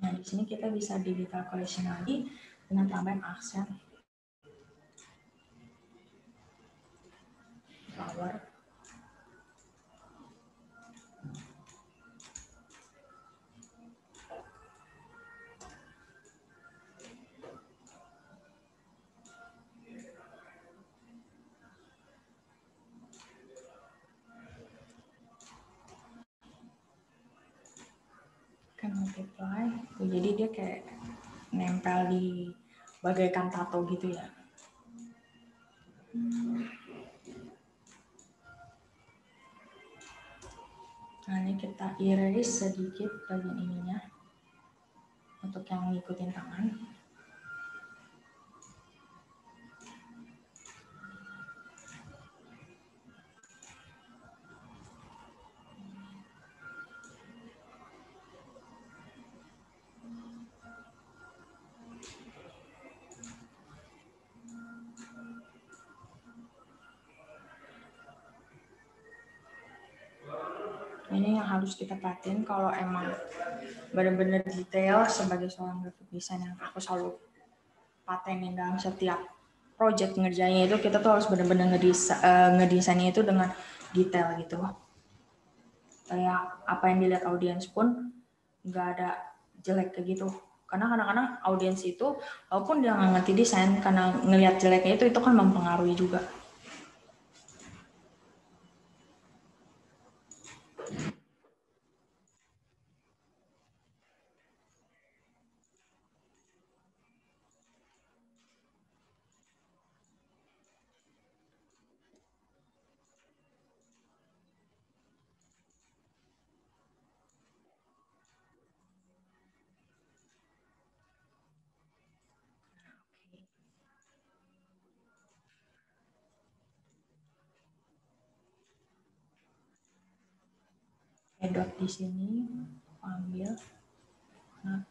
Nah, di sini kita bisa di detail collection lagi dengan tambahan aksen flower. Kan multiply, jadi dia kayak nempel di bagaikan tato gitu ya. Nah, ini kita iris sedikit bagian ininya untuk yang ngikutin tangan. Ini yang harus kita perhatiin kalau emang benar-benar detail sebagai seorang graphic design yang aku selalu patenin dalam setiap project ngerjainnya itu, kita tuh harus benar-benar ngedesainnya itu dengan detail gitu. Kayak apa yang dilihat audiens pun nggak ada jelek kayak gitu. Karena kadang-kadang audiens itu, walaupun dia nggak ngerti desain, karena ngelihat jeleknya itu kan mempengaruhi juga. Dot di sini, ambil. Nah,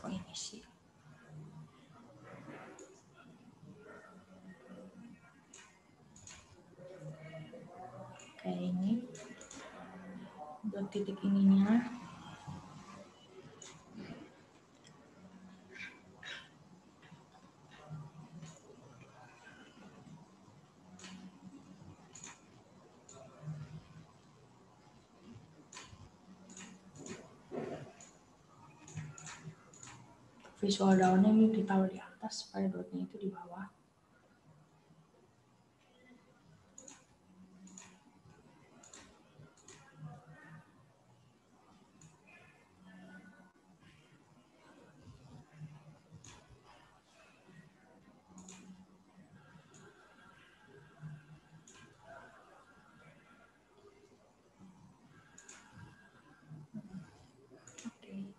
ini sih. Kayak ini. Dot titik ininya. Visual daunnya ini ditaruh di atas supaya dotnya itu di bawah. Oke.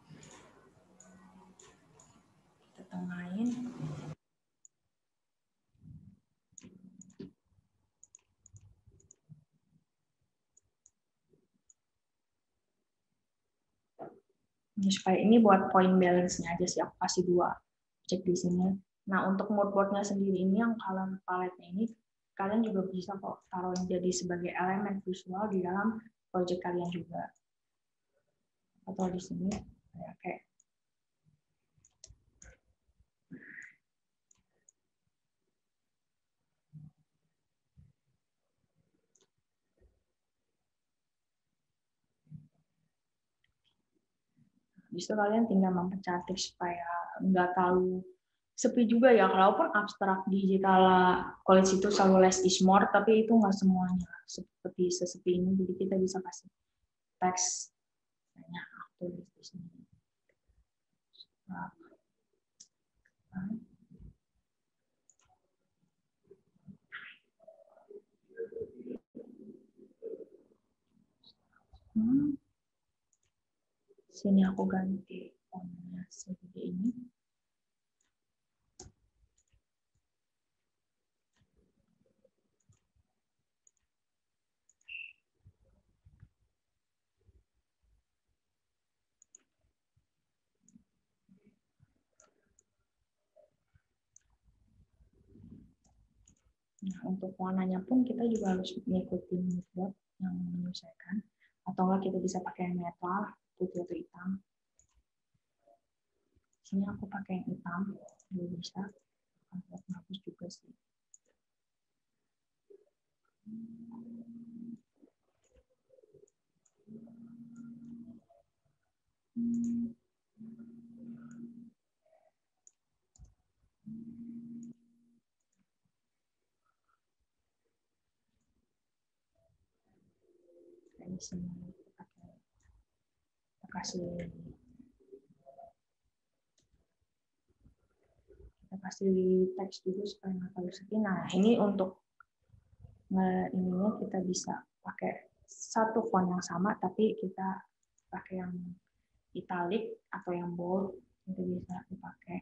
Kita tengahin. Ini supaya ini buat point balance-nya aja sih, aku kasih 2 cek di sini. Nah, untuk mood board-nya sendiri ini yang color palette-nya ini kalian juga bisa kok taruhin jadi sebagai elemen visual di dalam project kalian juga. Atau di sini kayak bisa kalian tinggal mempercantik supaya nggak terlalu sepi juga ya. Kalaupun abstrak digital college itu selalu less is more, tapi itu nggak semuanya seperti sesepi ini. Jadi kita bisa kasih teks, misalnya aku tulis di sini. Sini aku ganti fontnya segede ini. Nah, untuk warnanya pun kita juga harus mengikuti mood yang menyesuaikan. Atau enggak kita bisa pakai yang netral, putih atau hitam. Sini aku pakai yang hitam, juga bisa. Bagus juga sih. Di sini kita kasih teks dulu supaya nggak terlalu sepi. Nah, ini untuk ininya kita bisa pakai satu font yang sama, tapi kita pakai yang italic atau yang bold Itu bisa dipakai.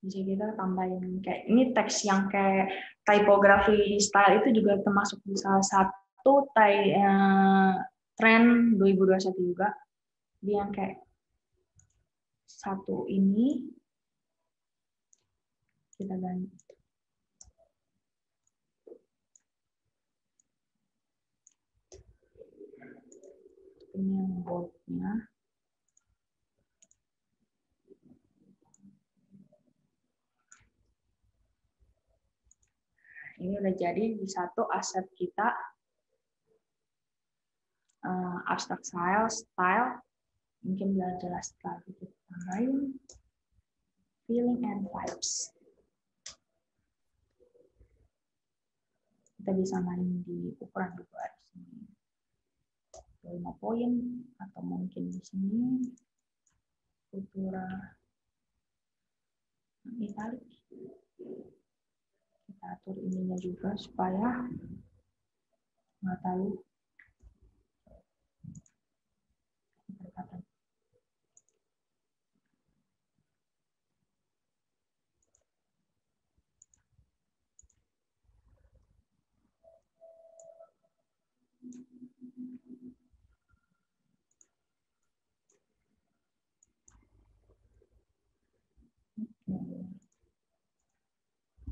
Bisa kita tambahin kayak ini teks yang kayak typography style itu juga termasuk di salah satu tren 2021 juga. Dia yang kayak satu ini kita ganti. Ini yang boldnya. Ini udah jadi di satu aset kita abstract style mungkin biar jelas lagi kita tambahin feeling and vibes. Kita bisa main di ukuran juga di sini 5 poin atau mungkin di sini struktura italic. Kita atur ininya juga supaya nggak tahu perkataan.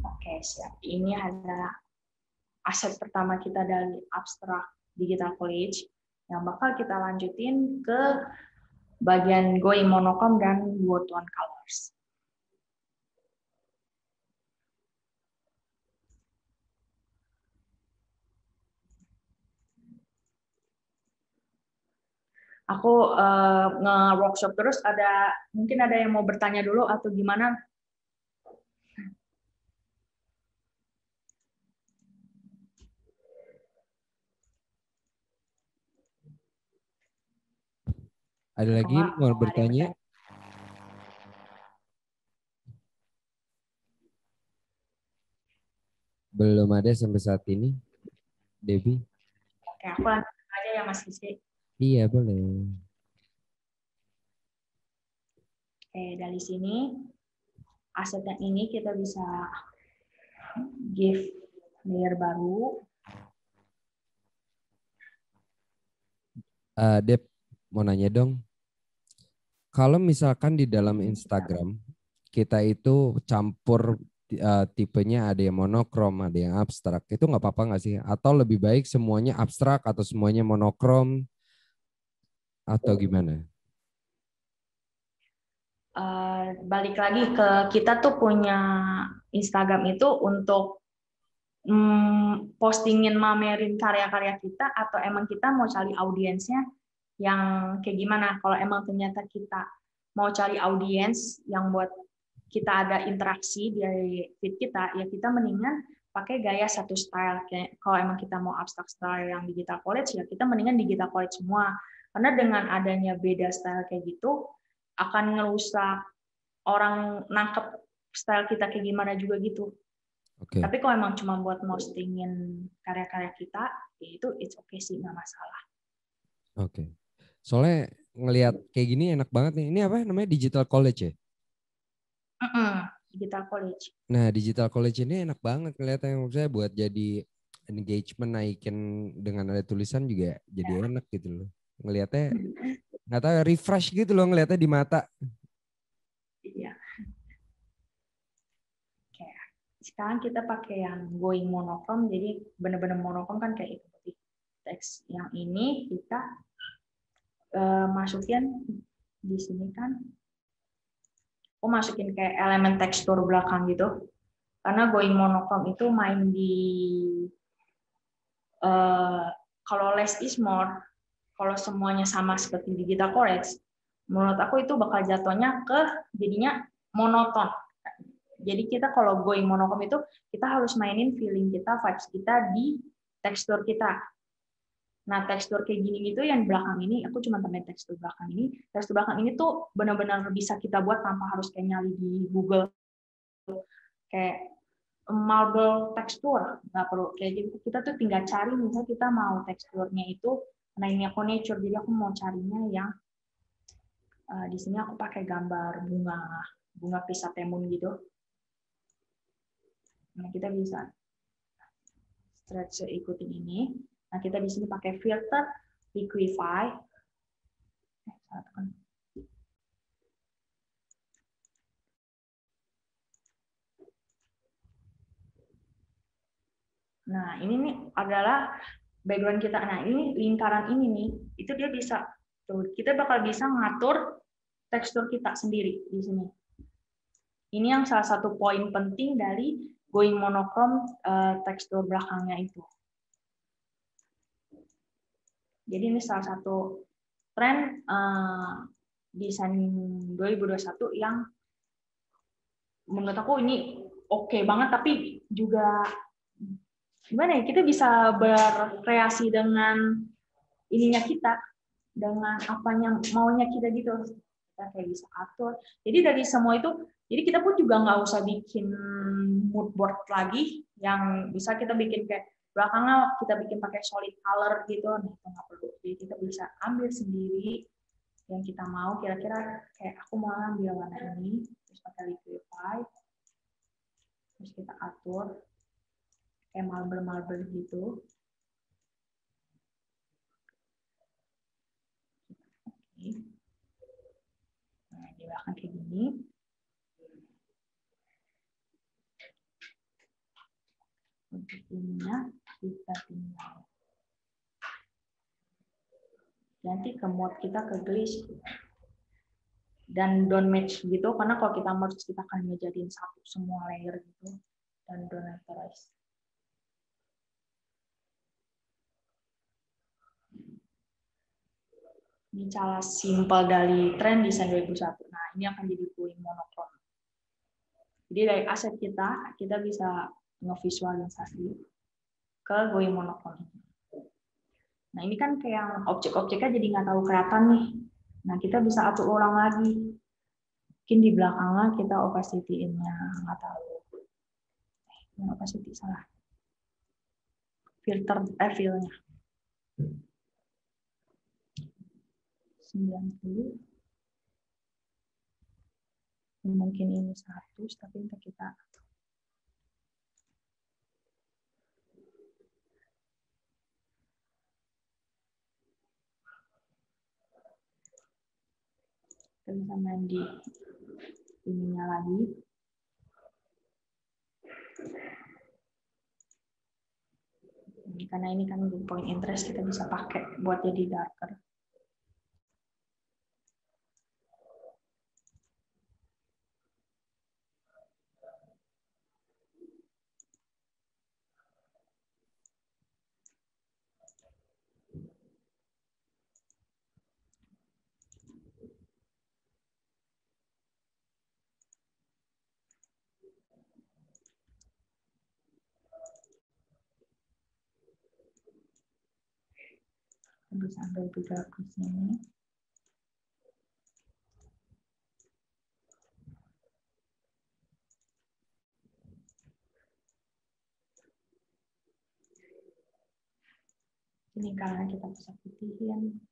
Oke, siap. Ini adalah aset pertama kita dari Abstract Digital College yang bakal kita lanjutin ke bagian going monochrome dan dual tone colors. Aku nge-workshop terus, mungkin ada yang mau bertanya dulu atau gimana? Ada lagi mau bertanya? Belum ada sampai saat ini, Debbie. Oke, aku lanjut aja ya Mas Rizky. Iya, boleh. Oke, dari sini aset yang ini kita bisa give layer baru. Deb, mau nanya dong. Kalau misalkan di dalam Instagram kita itu campur tipenya ada yang monokrom, ada yang abstrak, itu nggak apa-apa nggak sih? Atau lebih baik semuanya abstrak atau semuanya monokrom atau gimana? Balik lagi ke kita tuh punya Instagram itu untuk postingin mamerin karya-karya kita atau emang kita mau cari audiensnya yang kayak gimana? Kalau emang ternyata kita mau cari audiens yang buat kita ada interaksi di feed kita, ya kita mendingan pakai gaya satu style. Kayak kalau emang kita mau abstract style yang digital college, ya kita mendingan digital college semua. Karena dengan adanya beda style kayak gitu, akan ngerusak orang nangkep style kita kayak gimana juga gitu. Okay. Tapi kalau emang cuma buat postingin karya-karya kita, ya itu it's okay sih, nggak masalah. Oke. Okay. Soalnya ngelihat kayak gini enak banget nih. Ini apa namanya, digital college ya? Digital college. Nah, digital college ini enak banget ngeliatnya. Saya buat jadi engagement, naikin dengan ada tulisan juga jadi enak gitu loh. Ngelihatnya nggak tahu, refresh gitu loh ngelihatnya di mata. Iya. Oke. Sekarang kita pakai yang going monochrome, jadi benar-benar monochrome kan kayak itu. Teks yang ini kita masukin di sini kan. Aku masukin kayak elemen tekstur belakang gitu. Karena going monochrome itu main di kalau less is more, kalau semuanya sama seperti digital college, menurut aku itu bakal jatuhnya ke jadinya monoton. Jadi kita kalau going monochrome itu kita harus mainin feeling kita, vibes kita di tekstur kita. Nah, tekstur kayak gini gitu yang belakang ini, aku cuma tambahin tekstur belakang ini. Tekstur belakang ini tuh benar-benar bisa kita buat tanpa harus kayak nyari di Google. kayak marble tekstur, nggak perlu kayak gitu. Kita tuh tinggal cari, misalnya kita mau teksturnya itu, nah ini aku nature, jadi aku mau carinya yang di sini aku pakai gambar bunga chrysanthemum gitu. Nah, kita bisa stretch ikutin ini. Nah, kita di sini pakai filter liquify. Nah, ini nih adalah background kita. Nah, ini lingkaran ini nih, itu dia bisa tuh, kita bakal bisa ngatur tekstur kita sendiri di sini. Ini yang salah satu poin penting dari going monochrome tekstur belakangnya itu. Jadi ini salah satu tren desain 2021 yang menurut aku ini oke banget, tapi juga gimana ya, kita bisa berkreasi dengan ininya kita, dengan apa yang maunya kita gitu, kita kayak bisa atur. Jadi dari semua itu, jadi kita pun juga nggak usah bikin mood board lagi, yang bisa kita bikin kayak belakangnya kita bikin pakai solid color gitu, nah itu nggak perlu. Jadi kita bisa ambil sendiri yang kita mau, kira-kira kayak aku mau ambil warna ini, terus pakai liquify, terus kita atur kayak marble gitu. Nah, di belakang kayak gini. Untuk ininya kita tinggal ganti ke mode kita ke glaze dan don't match gitu, karena kalau kita merge kita akan ngejadiin satu semua layer gitu, dan don't laterize. Ini cara simpel dari tren desain 2001. Nah, ini akan jadi going monochrome. Jadi dari aset kita bisa ngevisualisasi ke going monochrome. Nah, ini kan kayak objek-objeknya jadi nggak tahu kelihatan nih. Nah, kita bisa atur ulang lagi. Mungkin di belakangnya kita opacity-nya nggak tahu. Opacity salah. Filter fill-nya. 90. Mungkin ini 100, tapi untuk kita bisa main di ininya lagi. Karena ini kan point interest, kita bisa pakai buat jadi darker. Bisa ambil juga di sini. Ini karena kita bisa putihin.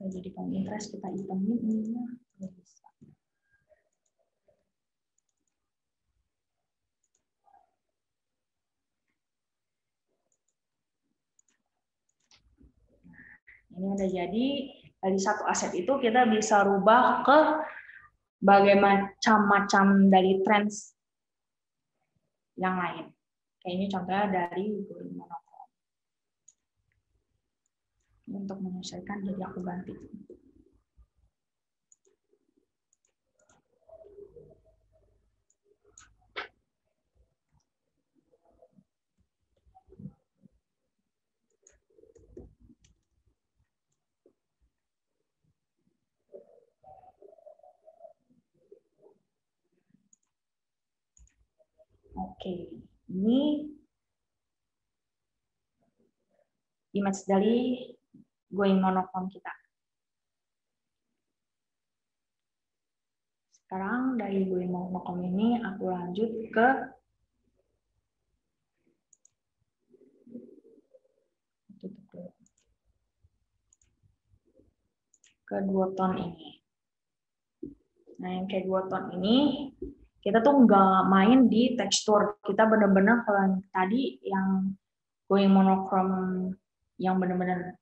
Jadi point interest kita hitamin ininya bisa. Ini udah jadi, dari satu aset itu kita bisa rubah ke berbagai macam dari trends yang lain. Kayak ini contohnya dari going monochrome. Untuk menyesuaikan, jadi aku ganti. Oke, ini image dari going monochrome kita. Sekarang dari going monochrome ini aku lanjut ke dua tone ini. Nah, yang kayak dua tone ini kita tuh nggak main di tekstur. Kita bener-bener kalau yang tadi yang going monochrome yang bener-bener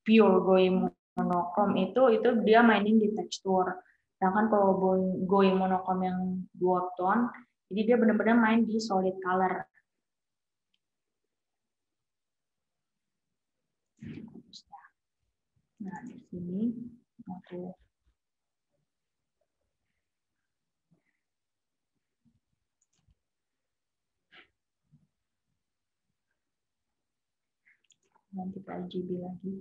pure going monochrome itu dia mainin di tekstur. Sedangkan kalau going monochrome yang dua tone, jadi dia benar-benar main di solid color. Nah, di sini aku ganti ke RGB lagi.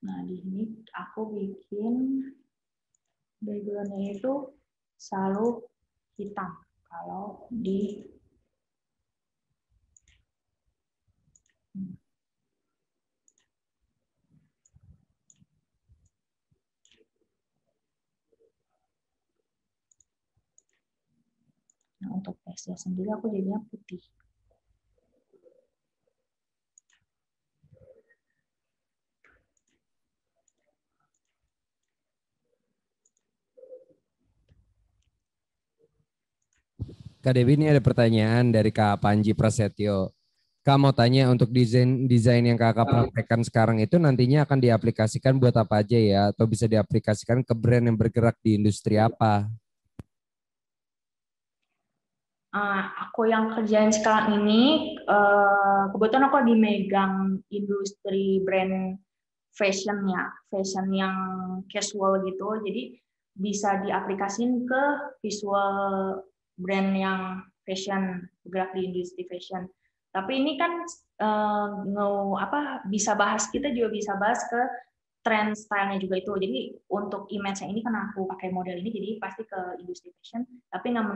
Nah, di sini aku bikin background-nya itu selalu hitam kalau di nah, untuk teksnya sendiri aku jadinya putih. Kak Dewi, ini ada pertanyaan dari Kak Panji Prasetyo. Kak mau tanya, untuk desain yang kakak praktekkan sekarang itu nantinya akan diaplikasikan buat apa aja ya? Atau bisa diaplikasikan ke brand yang bergerak di industri apa? Aku yang kerjain sekarang ini, kebetulan aku di megang industri brand fashion yang casual gitu, jadi bisa diaplikasin ke visual brand yang fashion, bergerak di industri fashion. Tapi ini kan bisa bahas, kita juga bisa bahas ke trend stylenya juga itu. Jadi untuk image yang ini karena aku pakai model ini, jadi pasti ke industri fashion, tapi nggak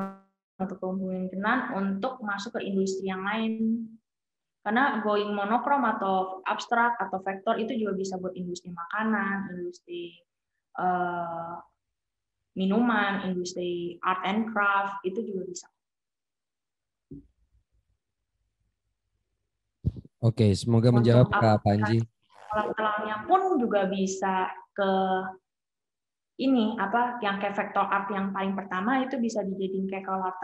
menutup kemungkinan untuk masuk ke industri yang lain. Karena going monochrome atau abstrak atau vektor itu juga bisa buat industri makanan, industri minuman, industri art and craft, itu juga bisa. Oke, semoga menjawab Untuk Kak Panji. alat-alatnya pun juga bisa ke ini yang kayak vektor art yang paling pertama itu bisa dijadiin kayak alat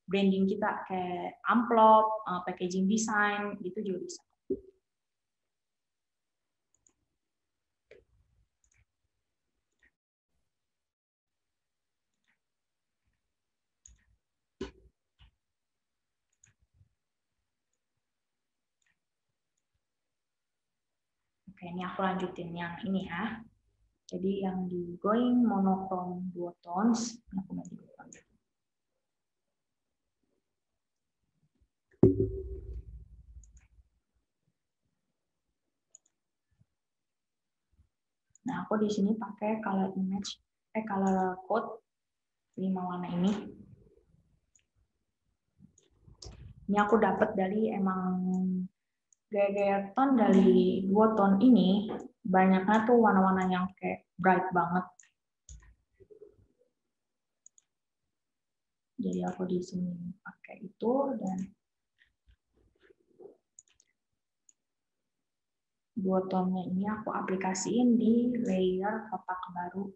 branding kita kayak amplop, packaging design, itu juga bisa. Oke, ini aku lanjutin yang ini ya. Jadi yang di going monochrome dual tones, aku ganti dulu. Nah, aku di sini pakai color code 5 warna ini. Ini aku dapat dari emang gaya-gaya tone dari dua tone ini, banyaknya tuh warna-warna yang kayak bright banget. Jadi aku di sini pakai itu dan dua tone-nya ini aku aplikasiin di layer kotak baru.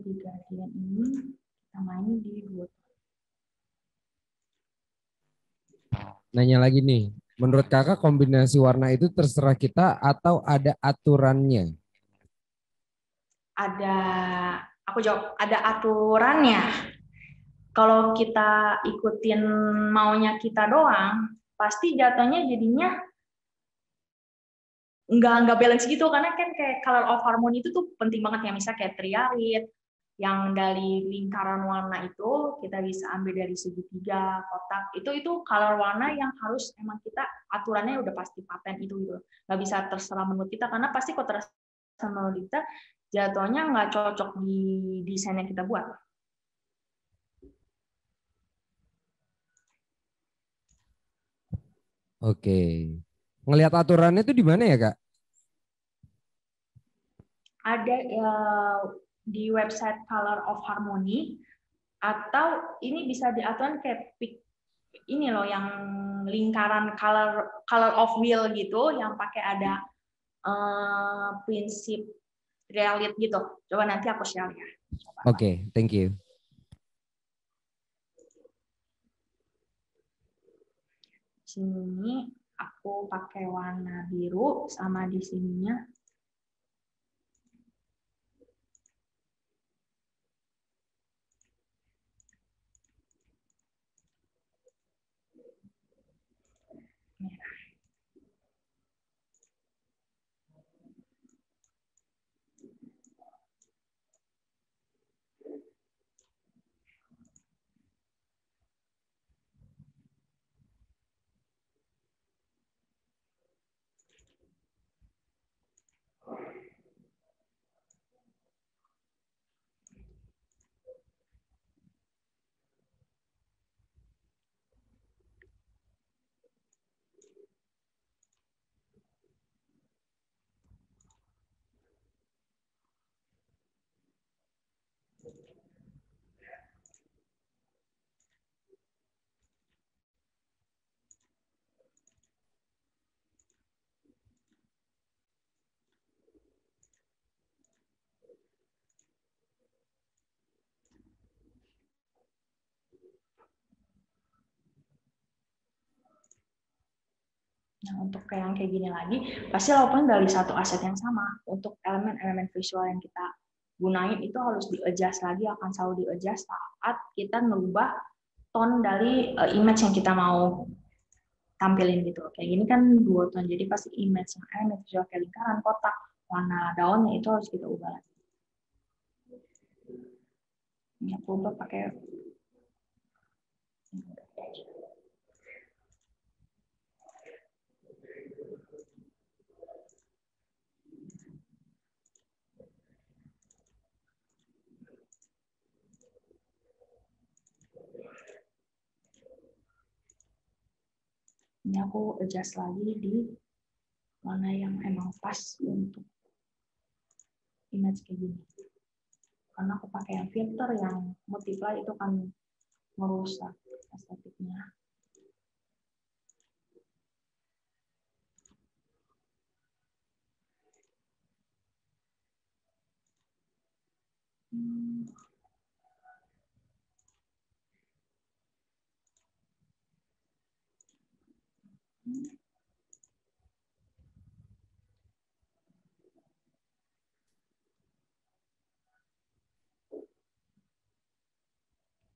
di gradient ini, kita mainin di dua. Nanya lagi nih, menurut kakak kombinasi warna itu terserah kita atau ada aturannya? Ada, aku jawab, ada aturannya. Kalau kita ikutin maunya kita doang, pasti jatuhnya jadinya nggak balance gitu, karena kan kayak color of harmony itu tuh penting banget ya, misalnya kayak triarit yang dari lingkaran warna itu kita bisa ambil dari segitiga, kotak, itu color warna yang harus emang kita aturannya udah pasti paten itu gitu, nggak bisa terserah menurut kita, karena pasti kalau terserah menurut kita jatuhnya nggak cocok di desain yang kita buat. Oke. Ngelihat aturannya itu di mana ya, Kak? Ada di website Color of Harmony, atau ini bisa diatur kayak ini loh yang lingkaran color of wheel gitu, yang pakai ada prinsip realit gitu. Coba nanti aku share ya. Oke, thank you. Sini aku pakai warna biru, sama di sininya merah. Nah, untuk yang kayak gini lagi, pasti lakukan dari satu aset yang sama. Untuk elemen-elemen visual yang kita gunain itu harus di-adjust lagi, akan selalu di-adjust saat kita merubah tone dari image yang kita mau tampilin gitu. Kayak gini kan dua tone, jadi pasti image yang elemen visual kayak lingkaran, kotak, warna daunnya itu harus kita ubah lagi. Ini aku ubah pakai ini aku adjust lagi di warna yang emang pas untuk image kayak gini. Karena aku pakai yang filter yang multiply itu kan merusak estetiknya.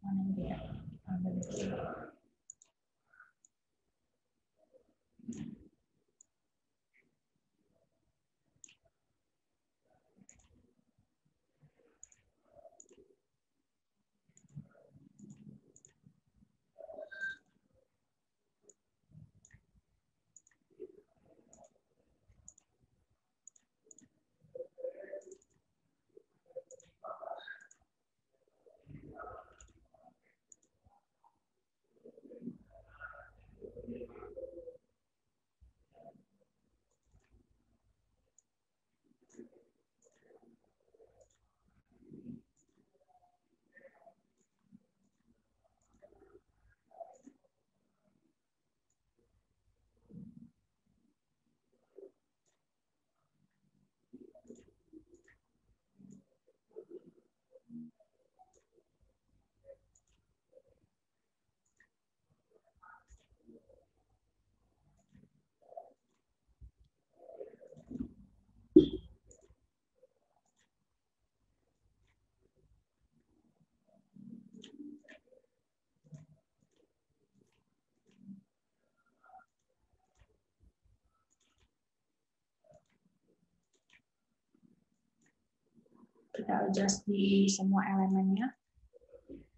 Mana yang beda? kita adjust di semua elemennya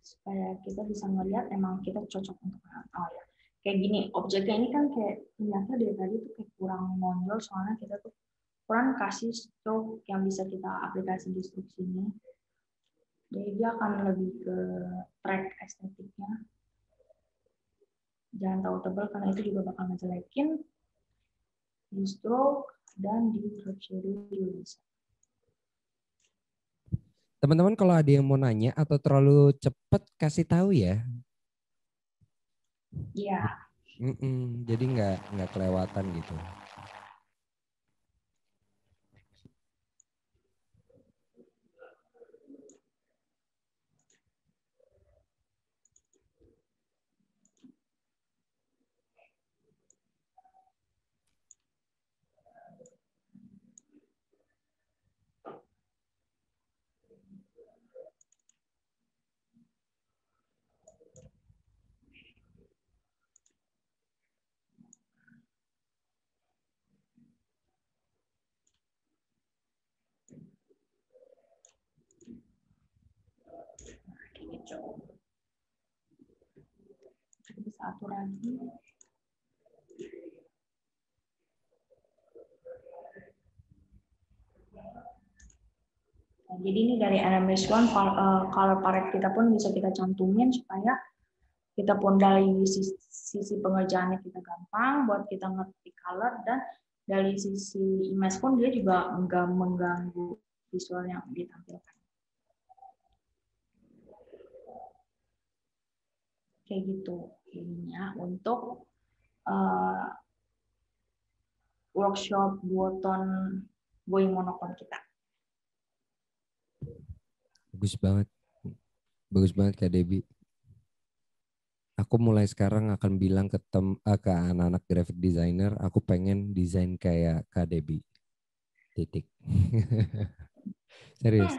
supaya kita bisa melihat emang kita cocok untuk oh ya kayak gini objeknya ini kan kayak ternyata dari tadi tuh kayak kurang menonjol soalnya kita tuh kurang kasih stroke yang bisa kita aplikasi di instruksinya. Jadi dia akan lebih ke track estetiknya. Jangan terlalu tebal karena itu juga bakal ngejelekin di stroke dan di drop shadow juga bisa. Teman-teman kalau ada yang mau nanya atau terlalu cepat kasih tahu ya. Iya. Jadi nggak kelewatan gitu. Gitu. Kita bisa atur lagi. Nah, jadi ini dari NMS One color palette kita pun bisa kita cantumin supaya kita pun dari sisi pengerjaannya kita gampang buat kita ngerti color dan dari sisi image pun dia juga enggak mengganggu visual yang ditampilkan. Kayak gitu ininya untuk workshop duotone going monokron kita. Bagus banget Kak Debbie. Aku mulai sekarang akan bilang ke anak-anak graphic designer, aku pengen desain kayak Kak Debbie. Titik. Serius.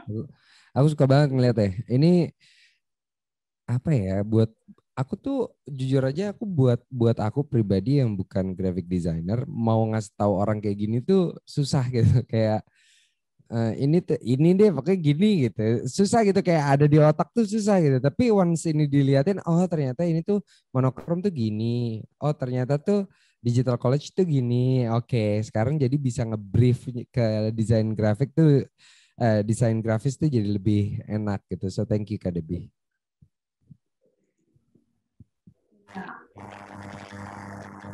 Aku suka banget ngeliat ya. Ini apa ya? Buat aku tuh jujur aja aku buat aku pribadi yang bukan graphic designer mau ngasih tahu orang kayak gini tuh susah gitu. Kayak ini deh pakai gini gitu susah gitu kayak ada di otak tuh susah gitu tapi once ini diliatin oh ternyata ini tuh monokrom tuh gini oh ternyata tuh digital college tuh gini oke sekarang jadi bisa ngebrief ke desain grafik tuh desain grafis tuh jadi lebih enak gitu so thank you Kak Debbie.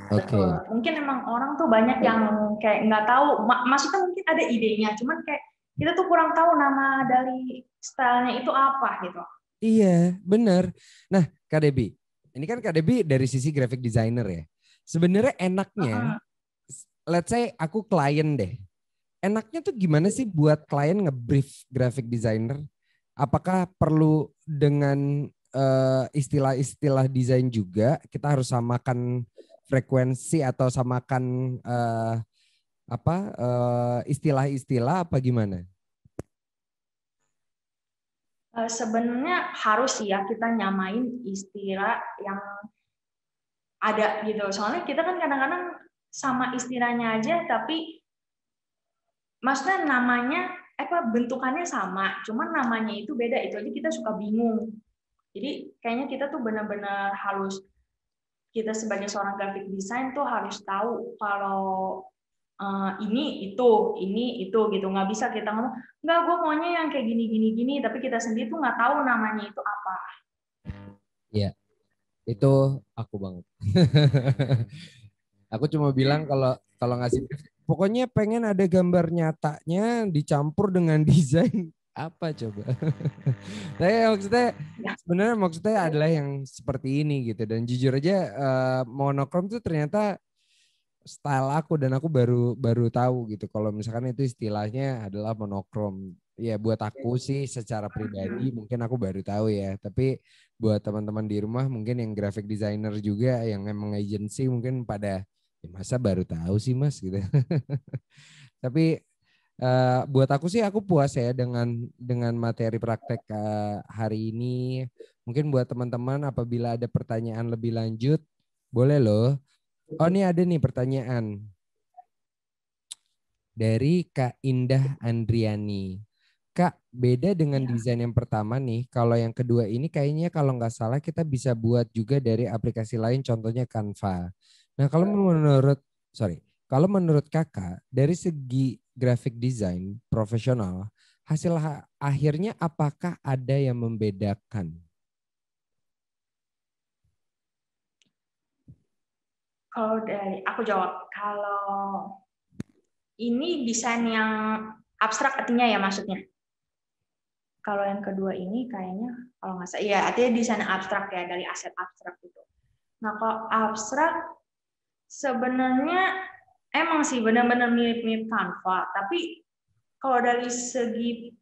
Betul. Mungkin emang orang tuh banyak yang kayak nggak tahu, maksudnya mungkin ada idenya, cuman kayak kita tuh kurang tahu nama dari stylenya itu apa gitu. Iya, bener. Nah, Kak Debbie, ini kan Kak Debbie dari sisi graphic designer ya. Sebenarnya enaknya, let's say aku klien deh. Enaknya tuh gimana sih buat klien ngebrief graphic designer? Apakah perlu dengan istilah-istilah desain juga? Kita harus samakan frekuensi atau samakan istilah-istilah apa gimana? Sebenarnya harus sih ya kita nyamain istilah yang ada gitu. Soalnya kita kan kadang-kadang sama istilahnya aja, tapi maksudnya namanya bentukannya sama, cuman namanya itu beda. Itu aja kita suka bingung. Jadi kayaknya kita tuh benar-benar harus kita sebagai seorang graphic design tuh harus tahu kalau ini itu gitu. Nggak bisa kita ngomong nggak gue maunya yang kayak gini gini gini tapi kita sendiri tuh nggak tahu namanya itu apa. Iya, itu aku banget. Aku cuma bilang kalau ngasih pokoknya pengen ada gambar nyatanya dicampur dengan desain apa coba. Tapi maksudnya sebenarnya maksudnya adalah yang seperti ini gitu dan jujur aja monokrom tuh ternyata style aku dan aku baru tahu gitu kalau misalkan itu istilahnya adalah monokrom. Ya buat aku sih secara pribadi mungkin aku baru tahu ya. Tapi buat teman-teman di rumah mungkin yang graphic designer juga yang emang agency mungkin pada ya masa baru tahu sih Mas gitu. Tapi buat aku sih aku puas ya dengan materi praktek hari ini. Mungkin buat teman-teman apabila ada pertanyaan lebih lanjut boleh loh. Oh ini ada nih pertanyaan dari Kak Indah Andriani. Kak, beda dengan Ya. desain yang pertama nih. Kalau yang kedua ini kayaknya kalau nggak salah kita bisa buat juga dari aplikasi lain, contohnya Canva. Nah, kalau menurut Kakak dari segi graphic design profesional, hasil akhirnya apakah ada yang membedakan? Kalau dari aku jawab, kalau ini desain yang abstrak artinya ya maksudnya. Kalau yang kedua ini kayaknya kalau nggak salah, iya artinya desain abstrak ya dari aset abstrak itu. Nah kalau abstrak sebenarnya emang sih benar-benar mirip-mirip Canva, tapi kalau dari segi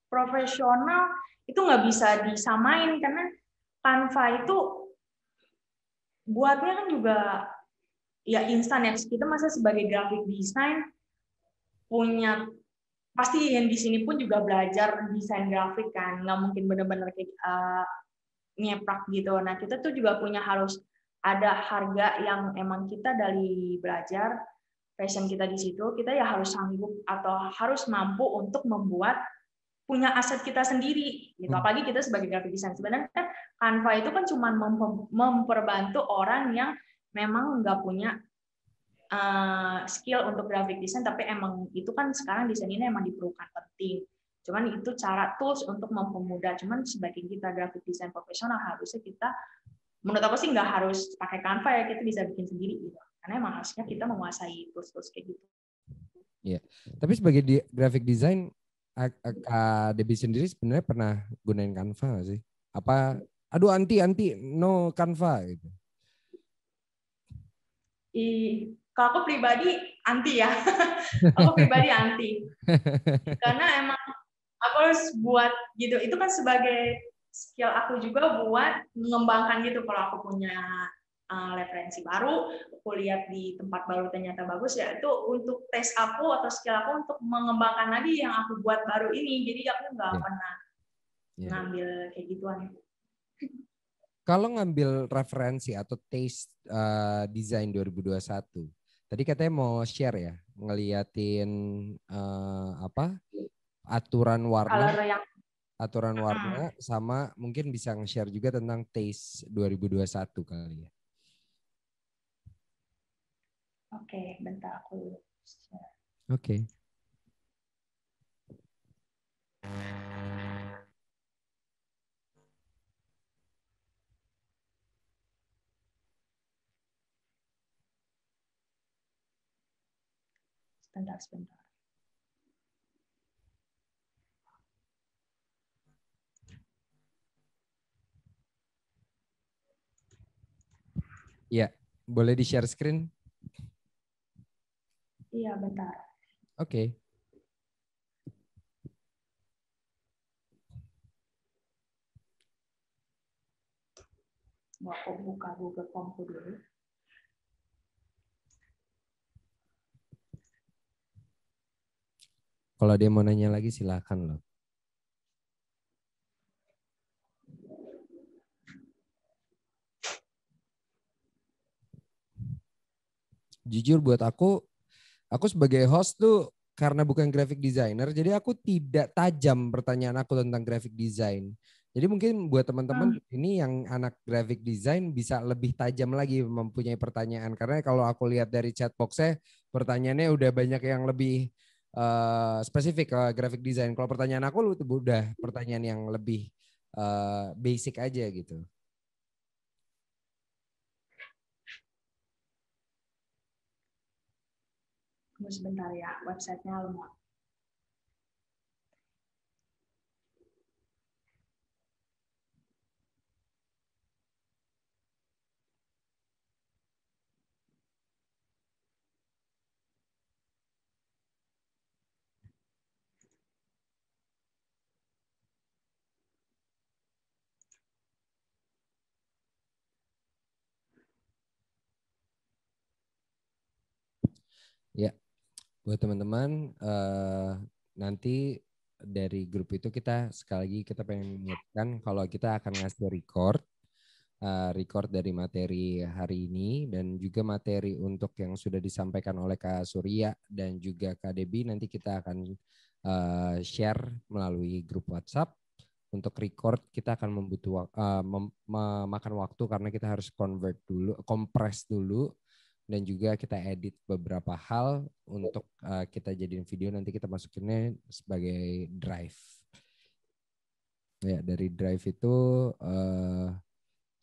profesional itu nggak bisa disamain karena Canva itu buatnya kan juga ya instan ya. Kita masa sebagai graphic design punya pasti yang di sini pun juga belajar desain grafik kan, nggak mungkin benar-benar kayak nyeprak gitu. Nah kita tuh juga punya harus ada harga yang emang kita dari belajar passion kita di situ, kita ya harus sanggup atau harus mampu untuk membuat punya aset kita sendiri gitu. Apalagi kita sebagai graphic design sebenarnya kan Canva itu kan cuma memperbantu orang yang memang nggak punya skill untuk graphic design, tapi emang itu kan sekarang desain ini emang diperlukan penting. Cuman itu cara tools untuk mempermudah. Cuman sebagai kita graphic design profesional harusnya kita, menurut aku sih nggak harus pakai Canva ya, kita bisa bikin sendiri gitu. Karena emang harusnya kita menguasai tools-tools kayak gitu. Iya. Tapi sebagai graphic design, Kak Debbie sendiri sebenarnya pernah gunain Canva nggak sih? Apa, aduh anti no Canva gitu. Kalau aku pribadi anti ya. Aku pribadi anti. Karena emang aku harus buat gitu. Itu kan sebagai skill aku juga buat mengembangkan gitu. Kalau aku punya referensi baru, aku lihat di tempat baru ternyata bagus, ya itu untuk tes aku atau skill aku untuk mengembangkan lagi yang aku buat baru ini. Jadi aku nggak pernah ngambil kayak gituan. Kalau ngambil referensi atau taste design 2021, tadi katanya mau share ya, ngeliatin aturan warna, sama mungkin bisa nge-share juga tentang taste 2021 kali ya. Oke, bentar aku share. Oke. Sebentar. Ya, boleh di-share screen? Iya, bentar. Oke. Mau aku buka Google Formku dulu. Kalau dia mau nanya lagi silakan loh. Jujur buat aku sebagai host tuh karena bukan graphic designer, jadi aku tidak tajam pertanyaan aku tentang graphic design. Jadi mungkin buat teman-teman ini yang anak graphic design bisa lebih tajam lagi mempunyai pertanyaan. Karena kalau aku lihat dari chat box-nya, pertanyaannya udah banyak yang lebih spesifik ke graphic design. Kalau pertanyaan aku udah pertanyaan yang lebih basic aja gitu. Tunggu sebentar ya, websitenya lemot. Ya, buat teman-teman nanti dari grup itu kita sekali lagi kita pengen mengingatkan kalau kita akan ngasih record dari materi hari ini dan juga materi untuk yang sudah disampaikan oleh Kak Surya dan juga Kak Debbie, nanti kita akan share melalui grup WhatsApp. Untuk record kita akan memakan waktu karena kita harus convert dulu, kompres dulu, dan juga kita edit beberapa hal untuk kita jadiin video, nanti kita masukinnya sebagai drive. Ya, dari drive itu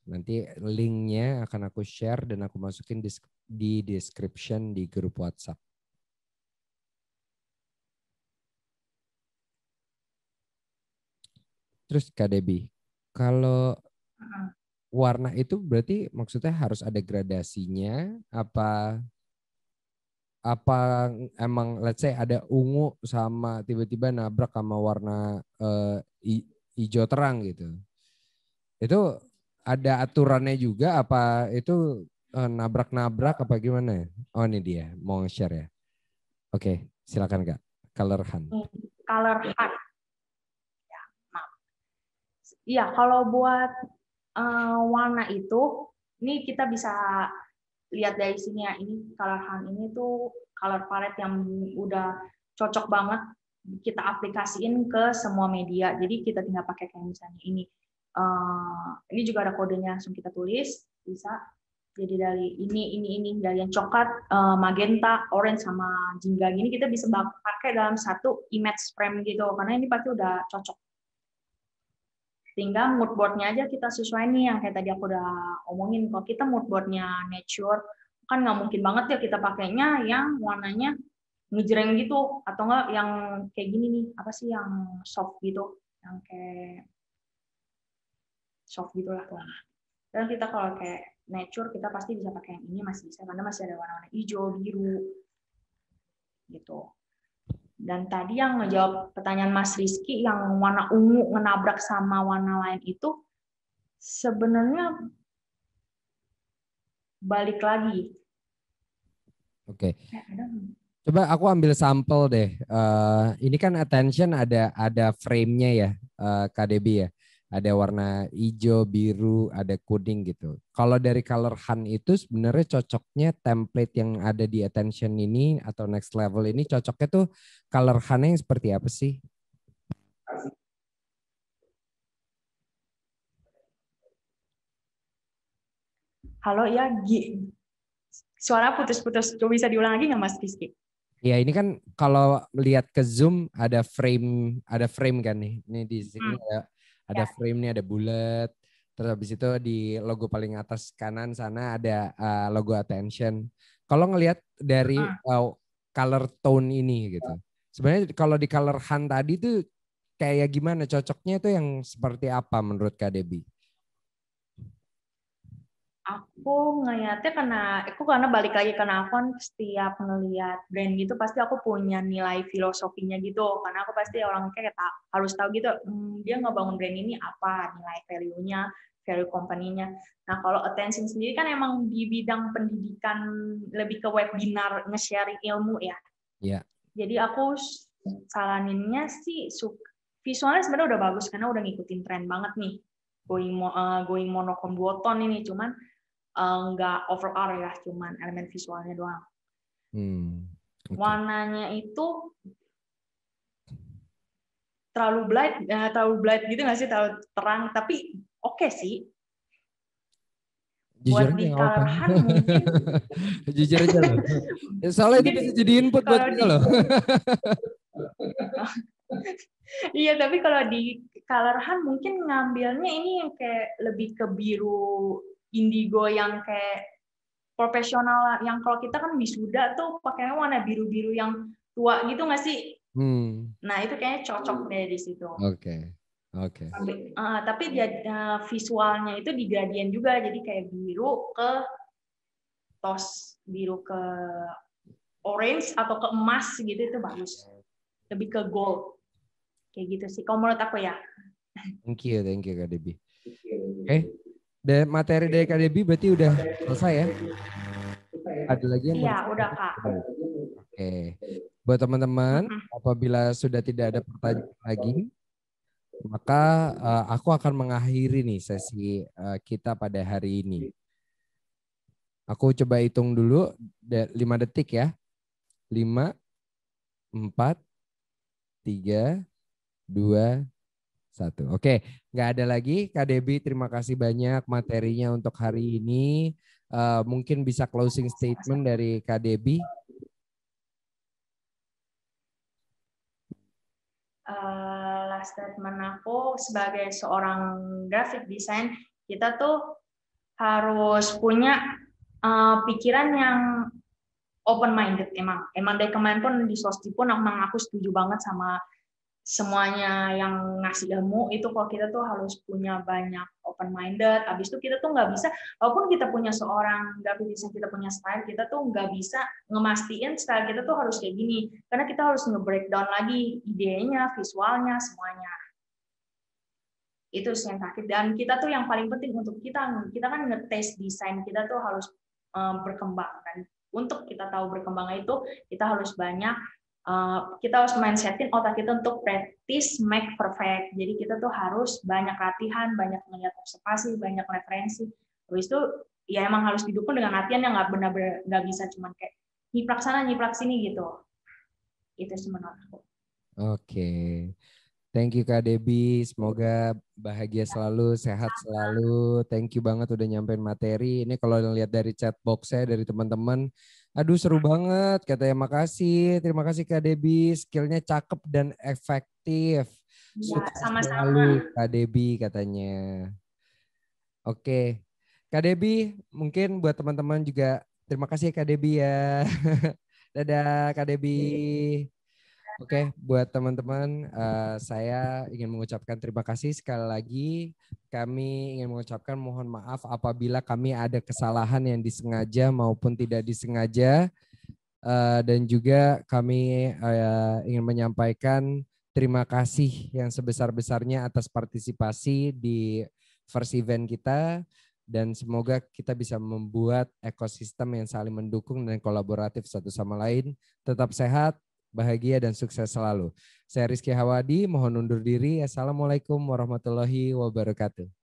nanti linknya akan aku share dan aku masukin di description di grup WhatsApp. Terus Kak Debbie, kalau warna itu berarti maksudnya harus ada gradasinya, apa emang let's say ada ungu sama tiba-tiba nabrak sama warna hijau terang gitu. Itu ada aturannya juga apa itu nabrak-nabrak apa gimana ya? Oh ini dia, mau share ya. Oke, silakan Kak. Color Hunt. Color Hunt. Iya, kalau buat warna itu, ini kita bisa lihat dari sini ya. Ini color hunt ini tuh color palette yang udah cocok banget kita aplikasiin ke semua media. Jadi kita tinggal pakai kayak misalnya ini. Ini juga ada kodenya, langsung kita tulis, bisa. Jadi dari ini dari yang coklat, magenta, orange sama jingga gini kita bisa pakai dalam satu image frame gitu. Karena ini pasti udah cocok. Tinggal mood board-nya aja kita sesuai nih yang kayak tadi aku udah omongin. Kalau kita mood board-nya nature, kan nggak mungkin banget ya kita pakainya yang warnanya ngejreng gitu. Atau nggak yang kayak gini nih, apa sih yang soft gitu. Yang kayak soft gitu lah. Dan kita kalau kayak nature, kita pasti bisa pakai yang ini, masih bisa. Karena masih ada warna-warna hijau, biru, gitu. Dan tadi yang ngejawab pertanyaan Mas Rizky, yang warna ungu ngenabrak sama warna lain itu, sebenarnya balik lagi. Oke. Coba aku ambil sampel deh. Ini kan attention ada frame-nya ya, KDB ya. Ada warna hijau, biru, ada kuning gitu. Kalau dari color hunt itu sebenarnya cocoknya template yang ada di attention ini atau next level ini cocoknya tuh color hunt yang seperti apa sih? Halo ya, suara putus-putus. Coba bisa diulang lagi nggak Mas Rizky? Ya ini kan kalau melihat ke zoom ada frame kan nih. Ini di sini ada frame nih, ada bulat. Terus habis itu di logo paling atas kanan sana ada logo attention. Kalau ngelihat dari color tone ini gitu. Sebenarnya kalau di color hunt tadi tuh kayak gimana, cocoknya itu yang seperti apa menurut Kak Debbie? Aku ngeliatnya karena balik lagi karena aku kan setiap ngeliat brand gitu pasti aku punya nilai filosofinya gitu, karena aku pasti orang kayak harus tahu gitu dia ngebangun brand ini apa nilai value-nya, value company-nya. Nah kalau attention sendiri kan emang di bidang pendidikan, lebih ke webinar nge-sharing ilmu ya. Iya. Jadi aku saraninnya sih visualnya sebenarnya udah bagus karena udah ngikutin tren banget nih, going monochrome duotone ini, cuman nggak overall ya, cuman elemen visualnya doang. Okay. Warnanya itu terlalu bright gitu nggak sih, terlalu terang, tapi oke sih. Jujur buat di color hunt mungkin. Jujur aja loh. Soalnya itu bisa jadi input buat kita loh. Iya, tapi kalau di color hunt mungkin ngambilnya ini yang kayak lebih ke biru indigo yang kayak profesional, yang kalau kita kan wisuda tuh pakainya warna biru-biru yang tua gitu nggak sih? Nah itu kayaknya cocok deh di situ. Oke. Tapi visualnya itu di gradient juga, jadi kayak biru ke tos, biru ke orange atau ke emas gitu, itu bagus. Lebih ke gold. Kayak gitu sih, kalau menurut aku ya. Thank you Kak Debbie. Oke. Dan materi dari Kak Debbie berarti udah selesai ya? Ada lagi yang Iya, udah Kak. Oke. Buat teman-teman, apabila sudah tidak ada pertanyaan lagi, maka aku akan mengakhiri nih sesi kita pada hari ini. Aku coba hitung dulu 5 detik ya. 5, 4, 3, 2, 1. Oke, nggak ada lagi. Kak Debbie, terima kasih banyak materinya untuk hari ini. Mungkin bisa closing statement dari Kak Debbie. Last statement aku sebagai seorang graphic design, kita tuh harus punya pikiran yang open minded. Emang dari kemarin pun di Sosti pun aku setuju banget sama semuanya yang ngasih ilmu itu, kalau kita tuh harus punya banyak open minded. Abis itu kita tuh nggak bisa, walaupun kita punya seorang graphic design, kita punya style, kita tuh nggak bisa ngemastiin style kita tuh harus kayak gini, karena kita harus nge-breakdown lagi idenya, visualnya, semuanya. Itu yang terakhir. Dan kita tuh yang paling penting untuk kita kan ngetes desain kita tuh harus berkembang kan. Untuk kita tahu berkembangnya itu kita harus banyak, kita harus mindsetin otak kita untuk practice make perfect. Jadi kita tuh harus banyak latihan, banyak melihat observasi, banyak referensi. Terus itu ya emang harus didukung dengan latihan yang nggak benar-benar nggak bisa cuman kayak nyiplak sana nyiplak sini gitu. Itu sih menurut aku. Oke. Thank you Kak Debbie, semoga bahagia selalu, sehat selalu. Thank you banget udah nyampein materi. Ini kalau lihat dari chat box-nya dari teman-teman, aduh seru banget. Katanya makasih, terima kasih Kak Debbie, skillnya cakep dan efektif. Ya, Sukses sama-sama. selalu Kak Debbie katanya. Oke, Kak Debbie, mungkin buat teman-teman juga terima kasih Kak Debbie ya. Dadah Kak Debbie. Oke, buat teman-teman, saya ingin mengucapkan terima kasih sekali lagi. Kami ingin mengucapkan mohon maaf apabila kami ada kesalahan yang disengaja maupun tidak disengaja. Dan juga kami ingin menyampaikan terima kasih yang sebesar-besarnya atas partisipasi di first event kita. Dan semoga kita bisa membuat ekosistem yang saling mendukung dan kolaboratif satu sama lain. Tetap sehat, bahagia dan sukses selalu. Saya Rizky Hawadi, mohon undur diri. Assalamualaikum warahmatullahi wabarakatuh.